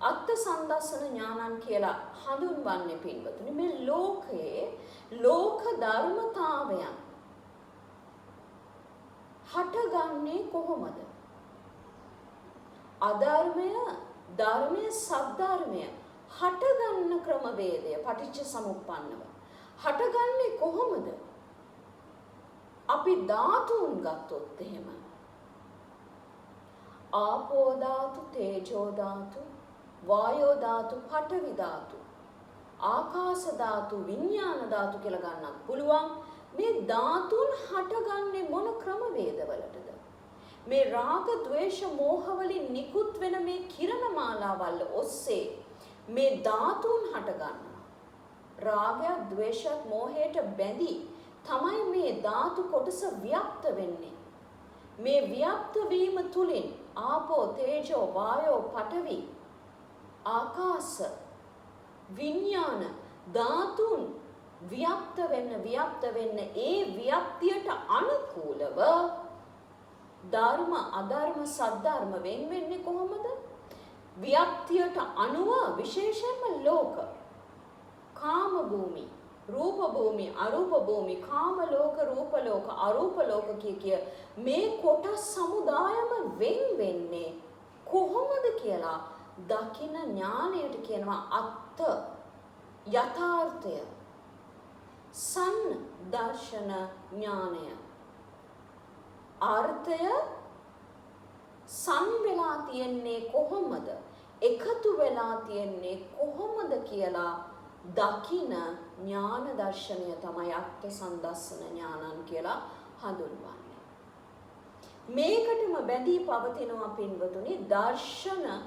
අත්ත සම්දස්සන ඥානං කියලා හඳුන්වන්නේ පින්වතුනි මේ ලෝකයේ ලෝක ධර්මතාවයන් හටගන්නේ කොහොමද? අධර්මය, ධර්මය, සද්ධර්මය හටගන්න ක්‍රමවේදය පටිච්ච සමුප්පන්නව හටගන්නේ කොහොමද? අපි ධාතුන් ගත්තොත් එහෙම ආපෝ ධාතු, තේජෝ ධාතු, වායෝ ධාතු, පඨවි ධාතු, ආකාශ ධාතු, විඥාන ධාතු කියලා ගන්නත් පුළුවන්. මේ ධාතුන් හටගන්නේ මොන ක්‍රමවේදවලටද? මේ රාග, ద్వේෂ, මෝහ වලින් නිකුත් වෙන මේ කිරණ මාලාවල් ඔස්සේ මේ ධාතුන් හටගන්නවා. රාගය, ద్వේෂයත්, මෝහයට බැඳී තමයි මේ ධාතු කොටස ව්‍යාප්ත වෙන්නේ. මේ ව්‍යාප්ත වීම තුලින් ආපෝ, තේජෝ, වායෝ, පඨවි, ආකාශ, විඥාන ධාතුන් ව්‍යාප්ත වෙන්න ඒ ව්‍යාප්තියට අනුකූලව ධර්ම, අධර්ම, සද්ධර්ම වෙන්නේ කොහොමද? ව්‍යාප්තියට අනුව විශේෂයෙන්ම ලෝක, කාම භූමි, රූප භූමි, අරූප භූමි, කාම ලෝක, රූප ලෝක, අරූප ලෝක කිය මේ කොටස් සමුදායම වෙන්නේ කොහොමද කියලා දකින ඥාණයට කියනවා අත්ත යථාර්ථය, සම්දර්ශන ඥානය. අර්ථය සම් වෙලා තියන්නේ කොහොමද? එකතු වෙලා තියන්නේ කොහොමද කියලා දකින ඥාන දර්ශනය තමයි අර්ථ සම්දස්සන ඥානන් කියලා හඳුන්වන්නේ. මේකටම බැඳී පවතිනවා පින්වතුනි දර්ශන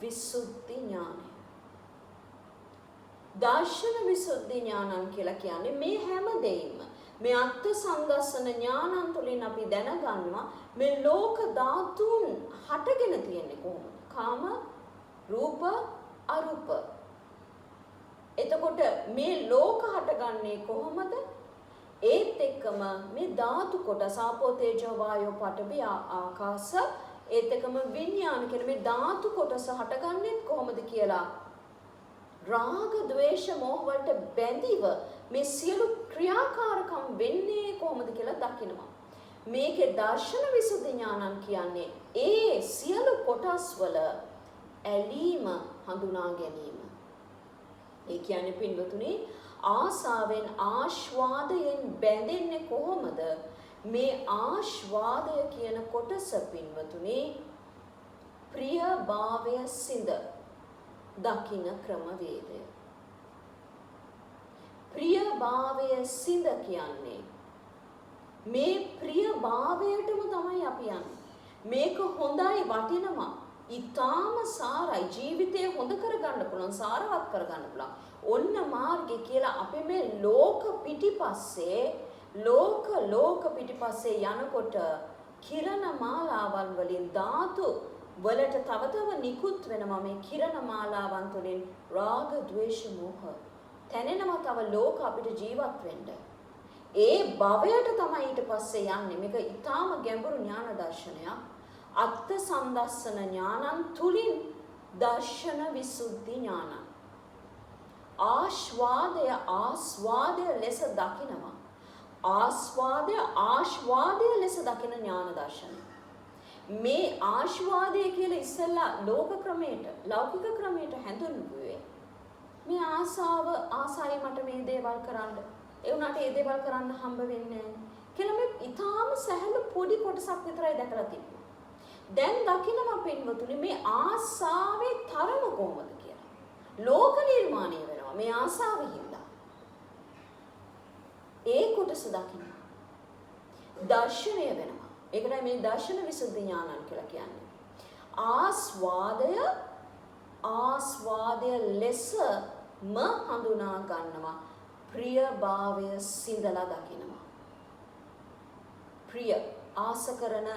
විසුද්ධි ඥානය. දර්ශන විසුද්ධි ඥානන් කියලා කියන්නේ මේ හැම දෙයක්ම මේ අර්ථ සම්දස්සන ඥානන් තුළින් අපි දැනගන්නවා මේ ලෝක ධාතුන් හටගෙන තියෙන්නේ කොහොමද? කාම, රූප, අරූප. එතකොට මේ ලෝක හටගන්නේ කොහොමද? ඒත් එක්කම මේ ධාතු කොටස ආපෝ, තේජෝ, වායෝ, පඨවි, ආකාශ, ඒත් එක්කම විඥාන කියන මේ ධාතු කොටස හටගන්නේ කොහොමද කියලා රාග, ద్వේෂ, මෝහ වලට බැඳිව මේ සියලු ක්‍රියාකාරකම් වෙන්නේ කොහොමද කියලා දකිනවා. මේකේ දර්ශන විසුද්ධි ඥානන් කියන්නේ ඒ සියලු කොටස් වල ඇලීම හඳුනා ගැනීම. ඒ කියන්නේ පින්වතුනි ආසාවෙන්, ආශ්වාදයෙන් බැඳෙන්නේ කොහොමද? මේ ආශ්වාදය කියන කොටස පින්වතුනි ප්‍රිය භාවය සිඳ දකින ක්‍රමවේදය. ප්‍රිය භාවය සිඳ කියන්නේ මේ ප්‍රිය භාවයටම තමයි අපි යන්නේ. මේක හොඳයි, වටිනවා, ඊටාම සාරයි, ජීවිතය හොඳ කරගන්න පුළුවන්, සාරවත් කරගන්න පුළුවන්. ඔන්න මාර්ගය කියලා අපි මේ ලෝක පිටිපස්සේ යනකොට කිරණ මාලාවන් වලින් ධාතු වලට තව නිකුත් වෙනවා මේ කිරණ මාලාවන් තුළින් රාග, ద్వේෂ, මෝහ තැනෙනවා තව ලෝක අපිට ජීවත් වෙන්න. ඒ භවයට තමයි ඊට පස්සේ යන්නේ. මේක ඊටාම ගැඹුරු ඥාන දර්ශනයක්. අත්ථ සම්දස්සන ඥානන් තුලින් දර්ශන විසුද්ධි ඥාන. ආස්වාදය ලෙස දකිනවා. ආස්වාදය ලෙස දකින ඥාන දර්ශනය. මේ ආස්වාදය කියලා ඉස්සෙල්ලා ලෞකික ක්‍රමයට හැඳින්වුවේ මේ ආසයි මට මේ දේවල් කරන්න, ඒ උනාට ඒ දේවල් කරන්න හම්බ වෙන්නේ නැහැ කියලා මේ ඊටාම සැහැල්ලු පොඩි කොටසක් විතරයි දැකලා තිබුණා. දැන් දකිනවා පින්වතුනි මේ ආසාවේ තරම කොහොමද කියලා. ලෝක නිර්මාණය වෙනවා මේ ආසාවෙන් හින්දා. ඒ කොටස දකිනවා. දර්ශනය වෙනවා. ඒකයි මේ දර්ශන විසුද්ධි ඥානන් කියලා කියන්නේ. ආස්වාදය ලෙසම හඳුනා ගන්නවා. ප්‍රිය භාවය සිඳලා දකිනවා. ප්‍රිය ආස කරන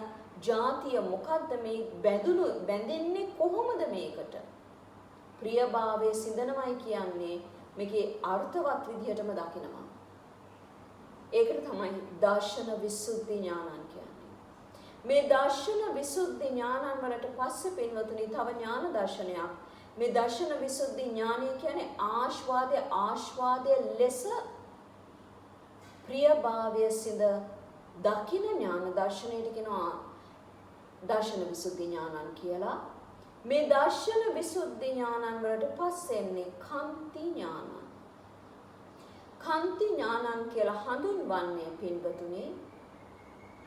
ජාතිය මොකද්ද? මේ බැඳෙන්නේ කොහොමද මේකට? ප්‍රිය භාවය සිඳනවයි කියන්නේ මේකේ අර්ථවත් විදිහටම දකිනවා. ඒකට තමයි දර්ශන විසුද්ධි ඥානන් කියන්නේ. මේ දර්ශන විසුද්ධි ඥානන් වලට පස්සේ පින්වතුනි තව ඥාන දර්ශනයක්. මේ දර්ශන විසුද්ධි ඥානය කියන්නේ ආස්වාදය ලෙස ප්‍රිය භාවය සිඳ දකින ඥාන දර්ශනයට කියනවා දර්ශන විසුද්ධි ඥානන් කියලා. මේ දර්ශන විසුද්ධි ඥානන් වලට පස්සේ එන්නේ කාන්ති ඥානන්. කාන්ති ඥානන් කියලා හඳුන්වන්නේ පින්වතුනි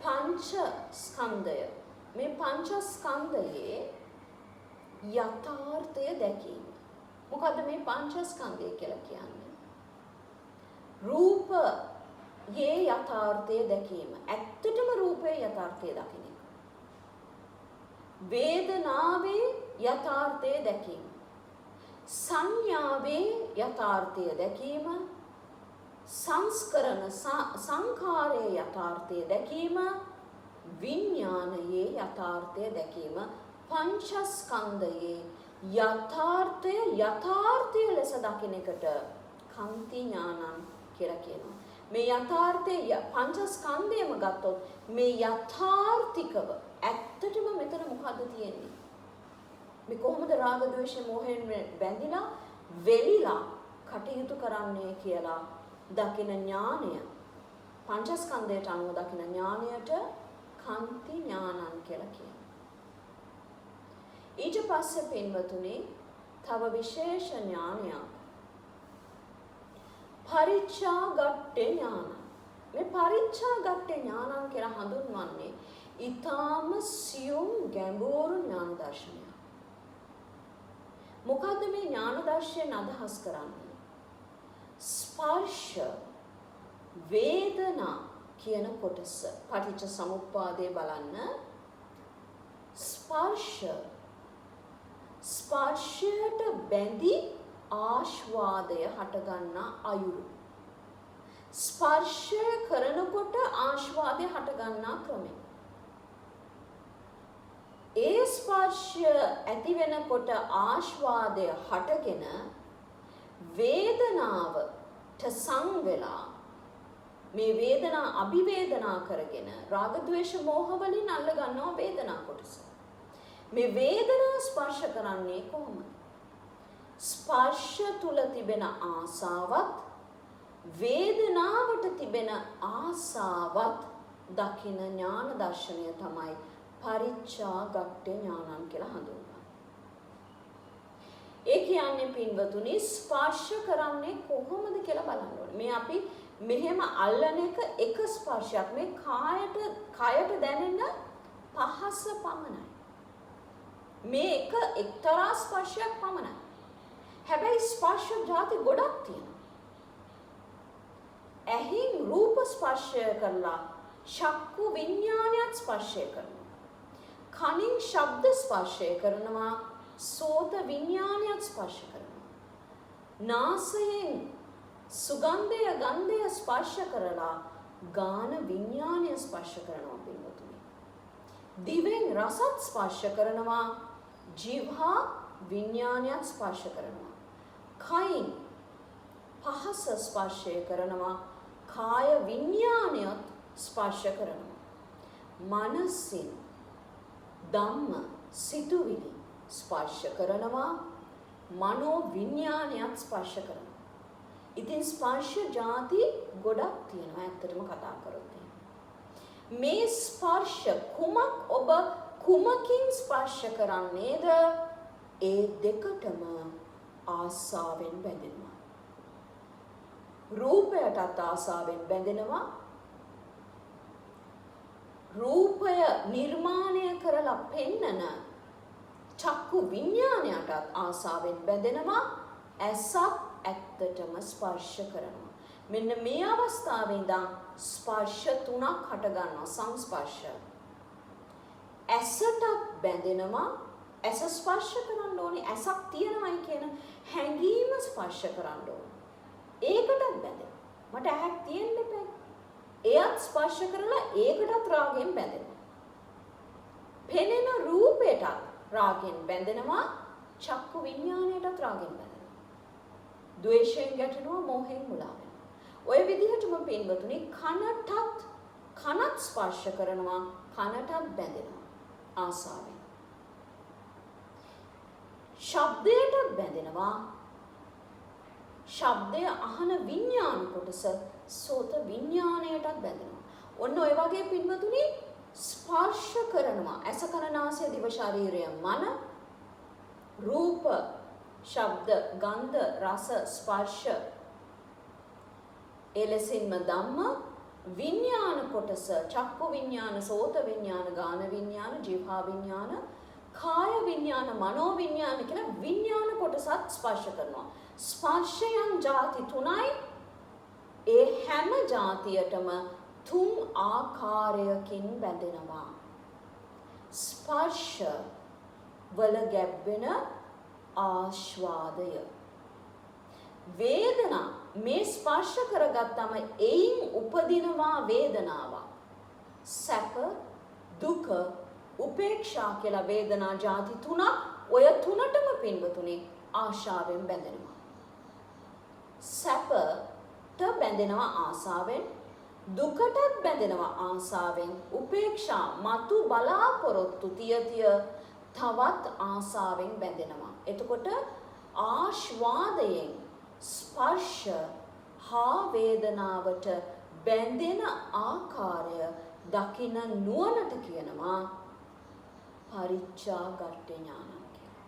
පංච ස්කන්ධය. මේ පංච ස්කන්ධයේ යථාර්ථය දැකීම. මොකද්ද මේ පංච ස්කන්ධය කියලා කියන්නේ? රූප යේ යථාර්ථය දැකීම. ඇත්තටම රූපයේ යථාර්ථය දකින එක. වේදනාවේ යථාර්ථය දැකීම. සංඥාවේ යථාර්ථය දැකීම. සංස්කරණ සංඛාරයේ යථාර්ථය දැකීම. විඥානයේ යථාර්ථය දැකීම. පංචස්කන්ධයේ යථාර්ථය ලෙස දකින එකට කන්ති ඥානං කියලා කියනවා. මේ යථාර්ථයේ පංචස්කන්ධයම ගත්තොත් මේ යථාර්ථිකව ඇත්තටම මෙතන මොකද්ද තියෙන්නේ? මේ කොහොමද රාග ద్వේෂ මොහෙන් බැඳිලා වෙලිලා කටයුතු කරන්නේ කියලා දකින ඥානය, පංචස්කන්ධයට අනුව දකින ඥානයට කන්ති ඥානං කියලා කියනවා. ඊට පස්සේ පින්වතුනි තව විශේෂ ඥානයක් පරිච්ඡාගට්ඨ ඥාන. මේ පරිච්ඡාගට්ඨ ඥානං කියලා හඳුන්වන්නේ ඊටාම සියුම් ගැඹුරු ඥාන දර්ශනයක්. මොකද්ද මේ ඥාන දර්ශනයෙන් අදහස් කරන්නේ? ස්පර්ශ වේදනා කියන කොටස පටිච්ච සමුප්පාදේ බලන්න. ස්පර්ශයට බැඳි ආශ්වාදය හටගන්නා අයුරු. ස්පර්ශය කරනකොට ආශ්වාදය හටගන්නා ක්‍රමය. ඒ ස්පර්ශය ඇති වෙනකොට ආශ්වාදය හටගෙන වේදනාවට සංවෙලා මේ වේදනා අභිවේදනා කරගෙන රාග ద్వේෂ මෝහ වලින් අල්ල ගන්නවා වේදනා කොටස. මේ වේදනා ස්පර්ශ කරන්නේ කොහොමද? ස්පර්ශ තුල තිබෙන ආසාවත් වේදනාවට තිබෙන ආසාවත් දකින ඥාන දර්ශනය තමයි පරිච්ඡාගට්ඨ ඥානං කියලා හඳුන්වන්නේ. ඒ කියන්නේ පින්වතුනි ස්පර්ශ කරන්නේ කොහොමද කියලා බලන්න ඕනේ. මේ අපි මෙහෙම අල්ලන එක ස්පර්ශයක්. මේ කායට දැනෙන පහස පමණයි. මේ එක්තරා ස්පර්ශයක් පමණයි. හැබැයි ස්පර්ශ ಜಾති ගොඩක් තියෙනවා. ඇහින් රූප ස්පර්ශය කරලා චක්කු විඥානයත් ස්පර්ශය කරනවා. කනින් ශබ්ද ස්පර්ශය කරනවා. සෝත විඥානයත් ස්පර්ශ කරනවා. නාසයෙන් සුගන්ධය ගන්ධය ස්පර්ශ කරලා ගාන විඥානය ස්පර්ශ කරනවා පින්වතුනි. දිවෙන් රසත් ස්පර්ශ කරනවා. ජීවහා විඥානයත් ස්පර්ශ කරනවා. කයින් පහස ස්පර්ශය කරනවා. කාය විඥානයත් ස්පර්ශ කරනවා. මනසින් ධම්ම සිතුවිලි ස්පර්ශ කරනවා. මනෝ විඥානයත් ස්පර්ශ කරනවා. ඉතින් ස්පර්ශ ಜಾති ගොඩක් තියෙනවා ඇත්තටම කතා කරොත්. මේ ස්පර්ශ ඔබ කුමකින් ස්පර්ශ කරන්නේද? ඒ දෙකටම ආසාවෙන් බැඳෙනවා. රූපයටත් ආසාවෙන් බැඳෙනවා. රූපය නිර්මාණය කරලා පෙන්නන චක්කු විඥානයටත් ආසාවෙන් බැඳෙනවා. ඇසත් ඇත්තටම ස්පර්ශ කරනවා. මෙන්න මේ අවස්ථාවේ ඉඳන් ස්පර්ශ තුනක් හට ගන්නවා. සංස්පර්ශ. ඇසට බැඳෙනවා. ඇස ස්පර්ශ කරන්න ඕනේ. ඇසක් තියෙනවයි කියන හැඟීම ස්පර්ශ කරන්න ඕනේ. ඒකටත් බැඳෙනවා. මට ඇහක් තියෙන්න බෑ. එයත් ස්පර්ශ කරලා ඒකටත් රාගයෙන් බැඳෙනවා. පෙනෙන රූපයටත් රාගයෙන් බැඳෙනවා. චක්කු විඥාණයටත් රාගයෙන් බැඳෙනවා. ද්වේෂයෙන් ගැටෙනවා, මෝහයෙන් මුලා වෙනවා. ඔය විදිහටම පින්වතුනි කනත් ස්පර්ශ කරනවා, කනටත් බැඳෙනවා ආසාවෙන්. ශබ්දයටත් බැඳෙනවා. ශබ්දය අහන විඥාන කොටස සෝත විඥාණයටත් බැඳෙනවා. ඔන්න ඔය වගේ පින්වතුනි ස්පර්ශ කරනවා. ඇස කන නාසය දිව ශරීරය මන රූප ශබ්ද ගන්ධ රස ස්පර්ශ එලෙසින්ම ධම්ම විඥාන කොටස චක්කු විඥාන සෝත විඥාන ගාන විඥාන ජීවහා විඥාන කාය විඥාන මනෝ විඥාන කියලා විඥාන කොටසත් ස්පර්ශ කරනවා. ස්පර්ශයන් ಜಾති තුනයි ඒ හැම જાතියටම තුන් ආකාරයකින් බැඳෙනවා. ස්පර්ශ වල ගැබ්වෙන ආස්වාදය. වේදනා මේ ස්පර්ශ කරගත්තම එයින් උපදිනවා වේදනාවක්. සැප, දුක, උපේක්ෂා කියලා වේදනා ಜಾති තුනක් ඔය තුනටම පින්වතුනි ආශාවෙන් බැඳෙනවා. සැපට බැඳෙනවා ආසාවෙන්, දුකටත් බැඳෙනවා ආසාවෙන්, උපේක්ෂා මතු බලාපොරොත්තු තිය තවත් ආසාවෙන් බැඳෙනවා. එතකොට ආස්වාදයෙන් ස්පර්ශ හා වේදනාවට බැඳෙන ආකාරය දකින නුවණට කියනවා පරිච්ඡාගට්ඨ ඥානං කියලා.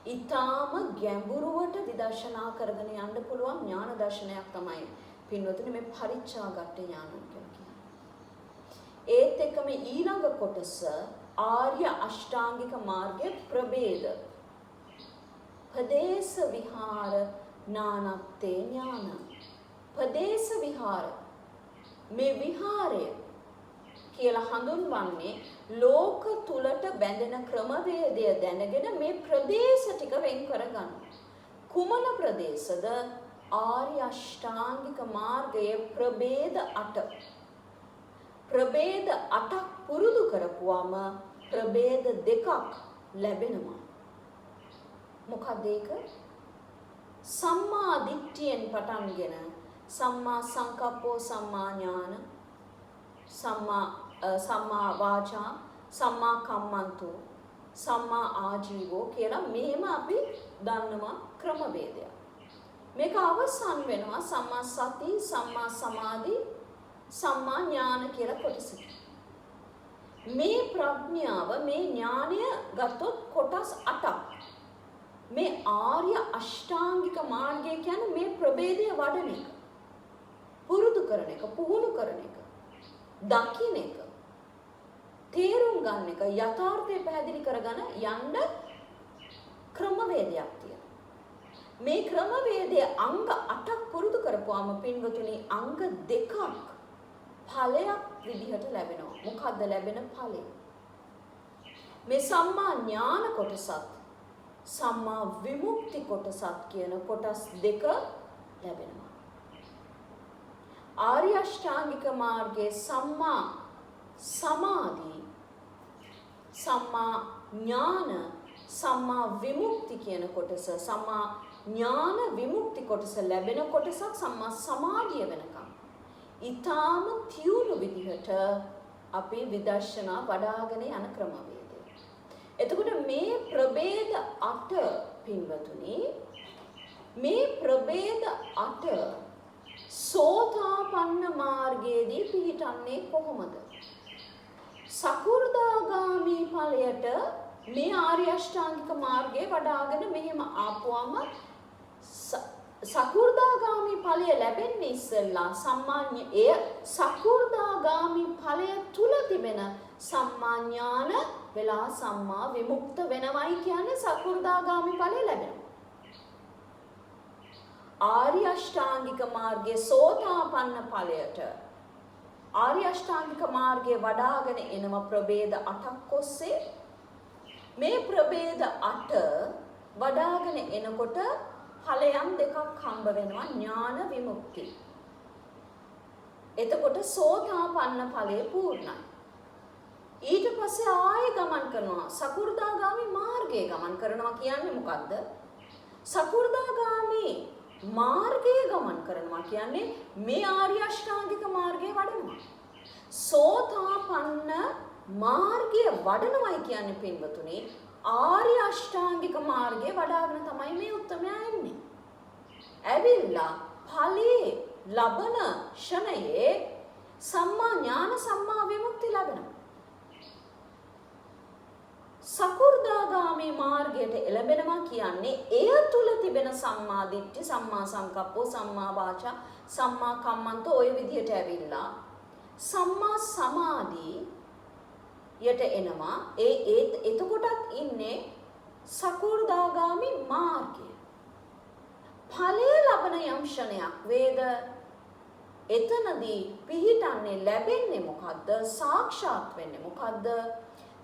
ඊටාම ගැඹුරුවට විදර්ශනා කරගෙන යන්න පුළුවන් ඥාන දර්ශනයක් තමයි පින්වතුනි මේ පරිච්ඡාගට්ඨ ඥානං කියලා කියන්නේ. ඒත් එක්කම ඊළඟ කොටස ආර්ය අෂ්ටාංගික මාර්ගයේ ප්‍රභේද. පදේශ විහාර නානත්තේ ඥාන. පදේශ විහාර මේ විහාරය කියලා හඳුන්වන්නේ ලෝක තුලට බැඳෙන ක්‍රමවේදය දැනගෙන මේ ප්‍රදේශ ටික වෙන් කරගන්න. කුමන ප්‍රදේශද? ආර්ය අෂ්ටාංගික මාර්ගයේ ප්‍රභේද 8. ප්‍රභේද 8ක් පුරුදු කරපුවම ප්‍රභේද 2ක් ලැබෙනවා. මොකද ඒක? සම්මා දිට්ඨියෙන් පටන්ගෙන සම්මා සංකප්පෝ, සම්මා ඥාන, සම්මා වාචා, සම්මා කම්මන්තෝ, සම්මා ආජීවෝ කියලා මෙහෙම අපි දන්නවා ක්‍රමවේදය. මේක අවසන් වෙනවා සම්මා සති, සම්මා සමාධි, සම්මා ඥාන කියලා කොටසකින්. මේ ප්‍රඥාව, මේ ඥානය ගත්තොත් කොටස් 8ක්. මේ ආර්ය අෂ්ටාංගික මාර්ගය කියන්නේ මේ ප්‍රභේදය වඩන එක. පුරුදු කරන එක, පුහුණු කරන එක, දකින්න එක, තේරුම් ගන්න එක, යථාර්ථය පැහැදිලි කරගෙන යන්න ක්‍රමවේදයක් තියෙනවා. මේ ක්‍රමවේදයේ අංග 8ක් පුරුදු කරපුවාම පින්වතුනි අංග 2ක් ඵලයක් විදිහට ලැබෙනවා. මොකද්ද ලැබෙන ඵලය? මේ සම්මා ඥාන කොටසත් සම්මා විමුක්ති කොටසත් කියන කොටස් 2 ලැබෙනවා. ආර්ය අෂ්ටාංගික මාර්ගයේ සම්මා සමාධි, සම්මා ඥාන, සම්මා විමුක්ති කියන කොටස, සම්මා ඥාන විමුක්ති කොටස ලැබෙන කොටසක් සම්මා සමාධිය වෙනකම් ඊටාම තියුණු විදිහට අපි විදර්ශනා වඩ아가න යන ක්‍රමවේදය. එතකොට මේ ප්‍රභේද 8 පින්වතුනි, මේ ප්‍රභේද 8 සෝතාපන්න මාර්ගයේදී පිහිටන්නේ කොහොමද? සකු르දාගාමි ඵලයට මේ ආර්ය අෂ්ටාංගික මාර්ගයේ වඩ아가න මෙහෙම ආපුවම සකු르දාගාමි ඵලය ලැබෙන්නේ ඉස්සෙල්ලා සම්මාන්‍ය එය සකු르දාගාමි ඵලය තුල තිබෙන සම්මා ඥාන වෙලා සම්මා විමුක්ත වෙනවයි කියන්නේ සකු르දාගාමි ඵලය ලැබෙනවා. ආර්ය අෂ්ටාංගික මාර්ගයේ සෝතාපන්න ඵලයට ආර්ය අෂ්ටාංගික මාර්ගයේ වඩ아가න එනම ප්‍රභේද 8ක් ඔස්සේ මේ ප්‍රභේද 8 වඩ아가න එනකොට ඵලයන් දෙකක් හම්බ වෙනවා ඥාන විමුක්ති. එතකොට සෝතාපන්න ඵලය පූර්ණයි. ඊට පස්සේ ආයෙ ගමන් කරනවා සකු르දාගාමි මාර්ගයේ ගමන් කරනවා කියන්නේ මොකද්ද? සකු르දාගාමි මාර්ගයේ ගමන් කරනවා කියන්නේ මේ ආර්ය අෂ්ටාංගික මාර්ගයේ වඩනවා. සෝතාපන්න මාර්ගය වඩනවයි කියන්නේ පින්වතුනි ආර්ය අෂ්ටාංගික මාර්ගයේ වඩාගෙන තමයි මේ උත්තමයා එන්නේ. ඇවිල්ලා ඵලයේ ලබන ෂණයේ සම්මා ඥාන සම්මා විමුක්ති ලැබෙනවා. සකු르දාගාමි මාර්ගයට එළඹෙනවා කියන්නේ එය තුල තිබෙන සම්මා දිට්ඨි, සම්මා සංකප්පෝ, සම්මා වාචා, සම්මා කම්මන්තෝ ඔය විදිහට ඇවිල්ලා සම්මා සමාධියට එනවා. එතකොටත් ඉන්නේ සකු르දාගාමි මාර්ගය. ඵලය ලබන වන යම් ක්ෂණයක් වේද එතනදී පිහිටන්නේ ලැබෙන්නේ මොකද්ද? සාක්ෂාත් වෙන්නේ මොකද්ද?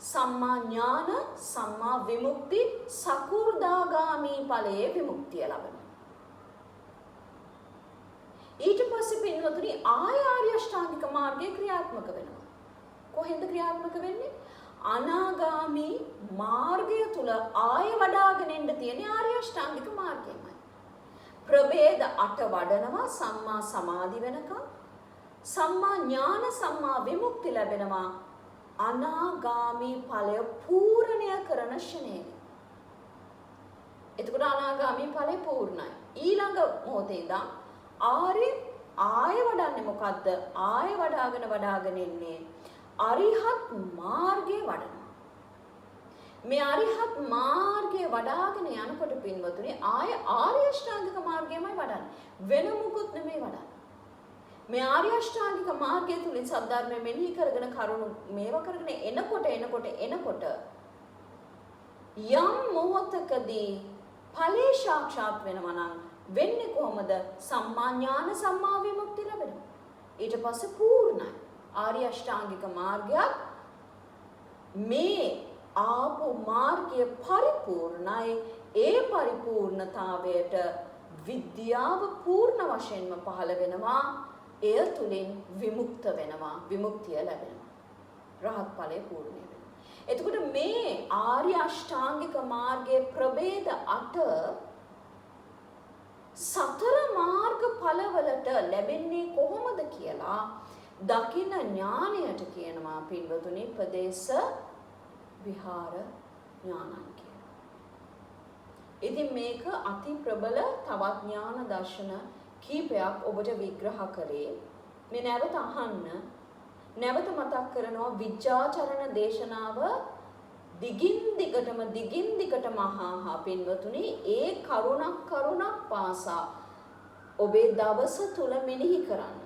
සම්මා ඥාන, සම්මා විමුක්ති, සකෘදාගාමී ඵලයේ විමුක්තිය ලබනවා. ඊට පස්සේ පින්වතුනි ආර්ය අෂ්ටාංගික මාර්ගය ක්‍රියාත්මක වෙනවා. කොහෙන්ද ක්‍රියාත්මක වෙන්නේ? අනාගාමී මාර්ගය තුල ආය වඩාගෙන ඉන්න තියෙන ආර්ය අෂ්ටාංගික මාර්ගයමයි. ප්‍රභේද 8 වඩනවා සම්මා සමාධි වෙනකම්. සම්මා ඥාන සම්මා විමුක්ති ලැබෙනවා අනාගාමී ඵලය පූර්ණය කරන ෂණයේ. එතකොට අනාගාමී ඵලය පූර්ණයි. ඊළඟ මොහොතේ ඉඳන් ආය වඩන්නේ මොකද්ද? ආය වඩාගෙන ඉන්නේ අරිහත් මාර්ගයේ වඩනවා. මේ අරිහත් මාර්ගයේ වඩාගෙන යනකොට පින්වතුනි ආය ආර්ය අෂ්ටාංගික මාර්ගයමයි වඩන්නේ. වෙන මොකුත් නෙමෙයි වඩන්නේ. මේ ආර්ය අෂ්ටාංගික මාර්ගය තුලින් සද්ධර්මය මෙනෙහි කරගෙන කරුණු මේවා කරගෙන එනකොට යම් මොහොතකදී ඵලේ සාක්ෂාත් වෙනවා නම් වෙන්නේ කොහොමද? සම්මා ඥාන සම්මා විමුක්ති ලැබෙනවා. ඊට පස්සේ පූර්ණයි. ආර්ය අෂ්ටාංගික මාර්ගයක් මේ ආපු මාර්ගය පරිපූර්ණයි. ඒ පරිපූර්ණතාවයට විද්‍යාව පූර්ණ වශයෙන්ම පහළ වෙනවා. එය තුලින් විමුක්ත වෙනවා. විමුක්තිය ලැබෙනවා. රහත් ඵලය පූර්ණය වෙනවා. එතකොට මේ ආර්ය අෂ්ටාංගික මාර්ගයේ ප්‍රභේද 8 සතර මාර්ග ඵලවලට ලැබෙන්නේ කොහොමද කියලා දකින ඥාණයට කියනවා පින්වතුනි ප්‍රදේශ විහාර ඥානං කියලා. ඉතින් මේක අති ප්‍රබල තවත් ඥාන දර්ශන කීපයක් ඔබට විග්‍රහ කරේ. මේ නැවත අහන්න. නැවත මතක් කරනවා විජ්ජාචරණ දේශනාව දිගින් දිගටම අහා පින්වතුනි ඒ කරුණක් පාසා ඔබේ දවස තුල මෙනෙහි කරන්න.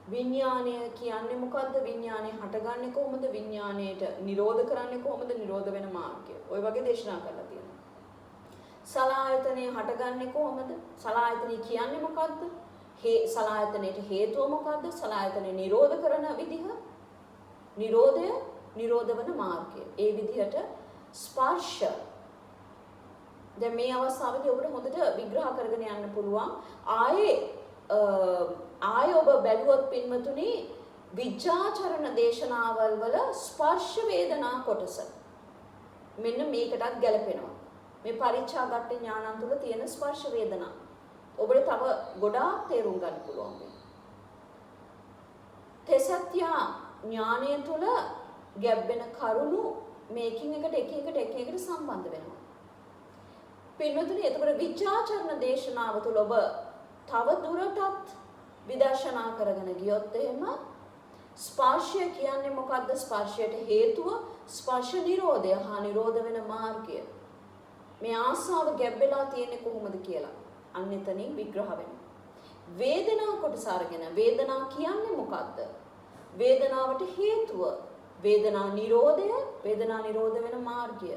විඥානය කියන්නේ මොකද්ද? විඥානය හටගන්නේ කොහොමද? විඥාණයට නිරෝධ කරන්නේ කොහොමද? නිරෝධ වෙන මාර්ගය. ඔය වගේ දේශනා කරලා තියෙනවා. සලආයතනය හටගන්නේ කොහොමද? සලආයතනය කියන්නේ මොකද්ද? සලආයතනයට හේතුව මොකද්ද? සලආයතනය නිරෝධ කරන විදිහ. නිරෝධ වන මාර්ගය. ඒ විදිහට ස්පර්ශ දැන් මේ අවස්ථාවේදී ඔබට හොඳට විග්‍රහ කරගෙන යන්න පුළුවන්. ආයේ ඔබ බැලුවොත් පින්වතුනි විජ්ජාචරණ දේශනාවල් වල ස්පර්ශ වේදනා කොටස මෙන්න මේකටත් ගැලපෙනවා. මේ පරිච්ඡාගත ඥානන් තුල තියෙන ස්පර්ශ වේදනා ඔබට තව ගොඩාක් තේරුම් ගන්න පුළුවන් වෙයි. තෙසත්‍ය ඥානය තුල ගැබ්බෙන කරුණු මේකින් එකට සම්බන්ධ වෙනවා. පින්වතුනි එතකොට විජ්ජාචරණ දේශනාව තුල ඔබ තව දුරටත් විදර්ශනා කරගෙන ගියොත් එහෙම ස්පර්ශය කියන්නේ මොකද්ද? ස්පර්ශයට හේතුව ස්පර්ශ නිරෝධය හා නිරෝධ වෙන මාර්ගය. මේ ආසාව ගැබ්බෙලා තියෙන්නේ කොහොමද කියලා අන්න එතනින් විග්‍රහ වෙනවා. වේදනා කොටස අරගෙන වේදනා කියන්නේ මොකද්ද? වේදනාවට හේතුව වේදනා නිරෝධ වෙන මාර්ගය.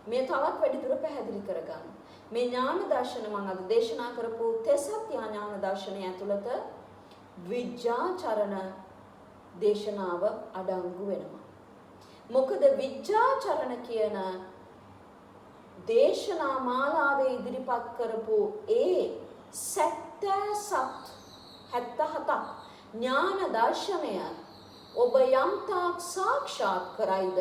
මේ තවත් වැඩිදුර පැහැදිලි කරගන්න. මේ ඥාන දර්ශන මම අද දේශනා කරපු තෙසත්‍ය ඥාන දර්ශනය ඇතුළත විජ්ජාචරණ දේශනාව අඩංගු වෙනවා. මොකද විජ්ජාචරණ කියන දේශනා මාලාවේ ඉදිරිපත් කරපු ඒ 77ක් ඥාන දර්ශනය ඔබ යම් තාක් සාක්ෂාත් කරයිද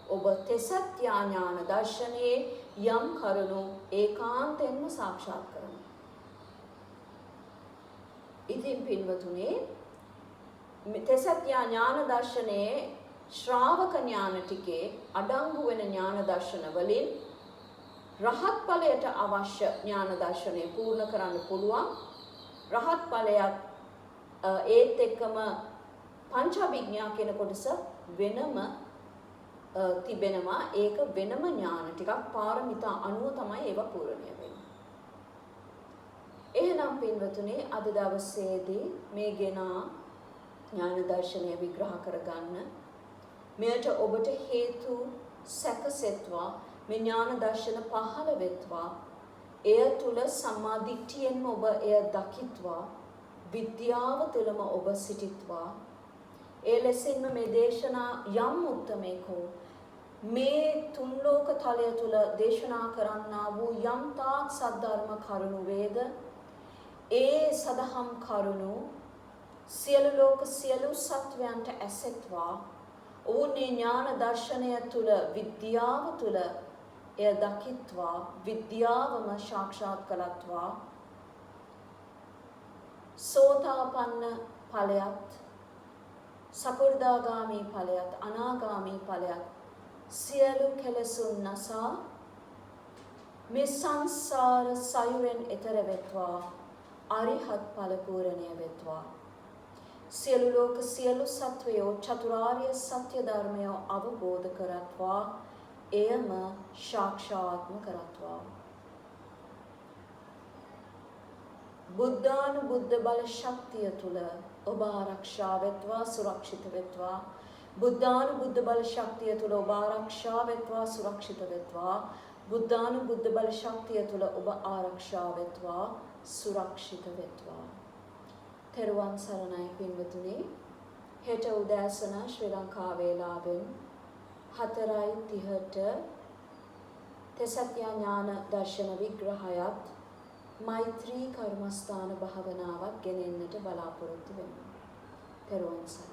ඔබ තෙසත්‍ය ඥාන දර්ශනයේ යම් කරුණු ඒකාන්තයෙන්ම සාක්ෂාත් කරනවා. ඉතින් පින්වතුනි තෙසත්‍ය ඥාන දර්ශනයේ ශ්‍රාවක ඥාන ටිකේ අඩංගු වෙන ඥාන දර්ශන වලින් රහත් ඵලයට අවශ්‍ය ඥාන දර්ශනය පූර්ණ කරන්න පුළුවන්. රහත් ඵලයක් ඒත් එක්කම පංචාභිඥා කියන කොටස වෙනම තිබෙනවා. ඒක වෙනම ඥාන ටිකක් පාරමිතා අනුව තමයි ඒවා පූර්ණය වෙන්නේ. එහෙනම් පින්වතුනි අද දවසේදී මේ ගෙන ඥාන දර්ශනය විග්‍රහ කරගන්න මෙයට ඔබට හේතු සැකසෙත්වා මේ ඥාන දර්ශන පහළ වෙත්වා එය තුල සම්මා දිට්ඨියෙන්ම ඔබ එය දකිත්වා විද්‍යාව තුලම ඔබ සිටිත්වා ඒ ලෙසින්ම මේ දේශනා යම් උත්තමෙක් හෝ මේ තුන් ලෝක තලය තුල දේශනා කරන්නා වූ යම් තාක් සද්ධර්ම කරුණු වේද ඒ සදහම් කරුණු සියලු ලෝක සියලු සත්වයන්ට ඇසෙත්වා ඕනේ ඥාන දර්ශනය තුල විද්‍යාව තුල එය දකිත්වා විද්‍යාවම සාක්ෂාත් කළත්වා සෝතාපන්න ඵලයත් සකෘදාගාමී ඵලයත් අනාගාමී ඵලයත් සියලු කෙලෙසුන් නසා මේ සංසාර සයුරෙන් එතර වෙත්වා අරිහත් ඵල පූර්ණය වෙත්වා සියලු ලෝක සියලු සත්වයෝ චතුරාර්ය සත්‍ය ධර්මය අවබෝධ කරත්වා එයම සාක්ෂාත්ම කරත්වා බුද්ධානුබුද්ධ බල ශක්තිය තුල ඔබ ආරක්ෂා වෙත්වා සුරක්ෂිත වෙත්වා බුද්ධානුබුද්ධ බල ශක්තිය තුල ඔබ ආරක්ෂා වෙත්වා සුරක්ෂිත වෙත්වා බුද්ධානුබුද්ධ බල ශක්තිය තුල ඔබ ආරක්ෂා වෙත්වා සුරක්ෂිත වෙත්වා තෙරුවන් සරණයි පින්වතුනි හෙට උදෑසන ශ්‍රී ලංකා වේලාවෙන් 4:30ට තෙසත්‍ය ඥාන දර්ශන විග්‍රහයත් මෛත්‍රී කර්මස්ථාන භාවනාවක් ගෙනෙන්නට බලාපොරොත්තු වෙනවා. තෙරුවන් සරණයි.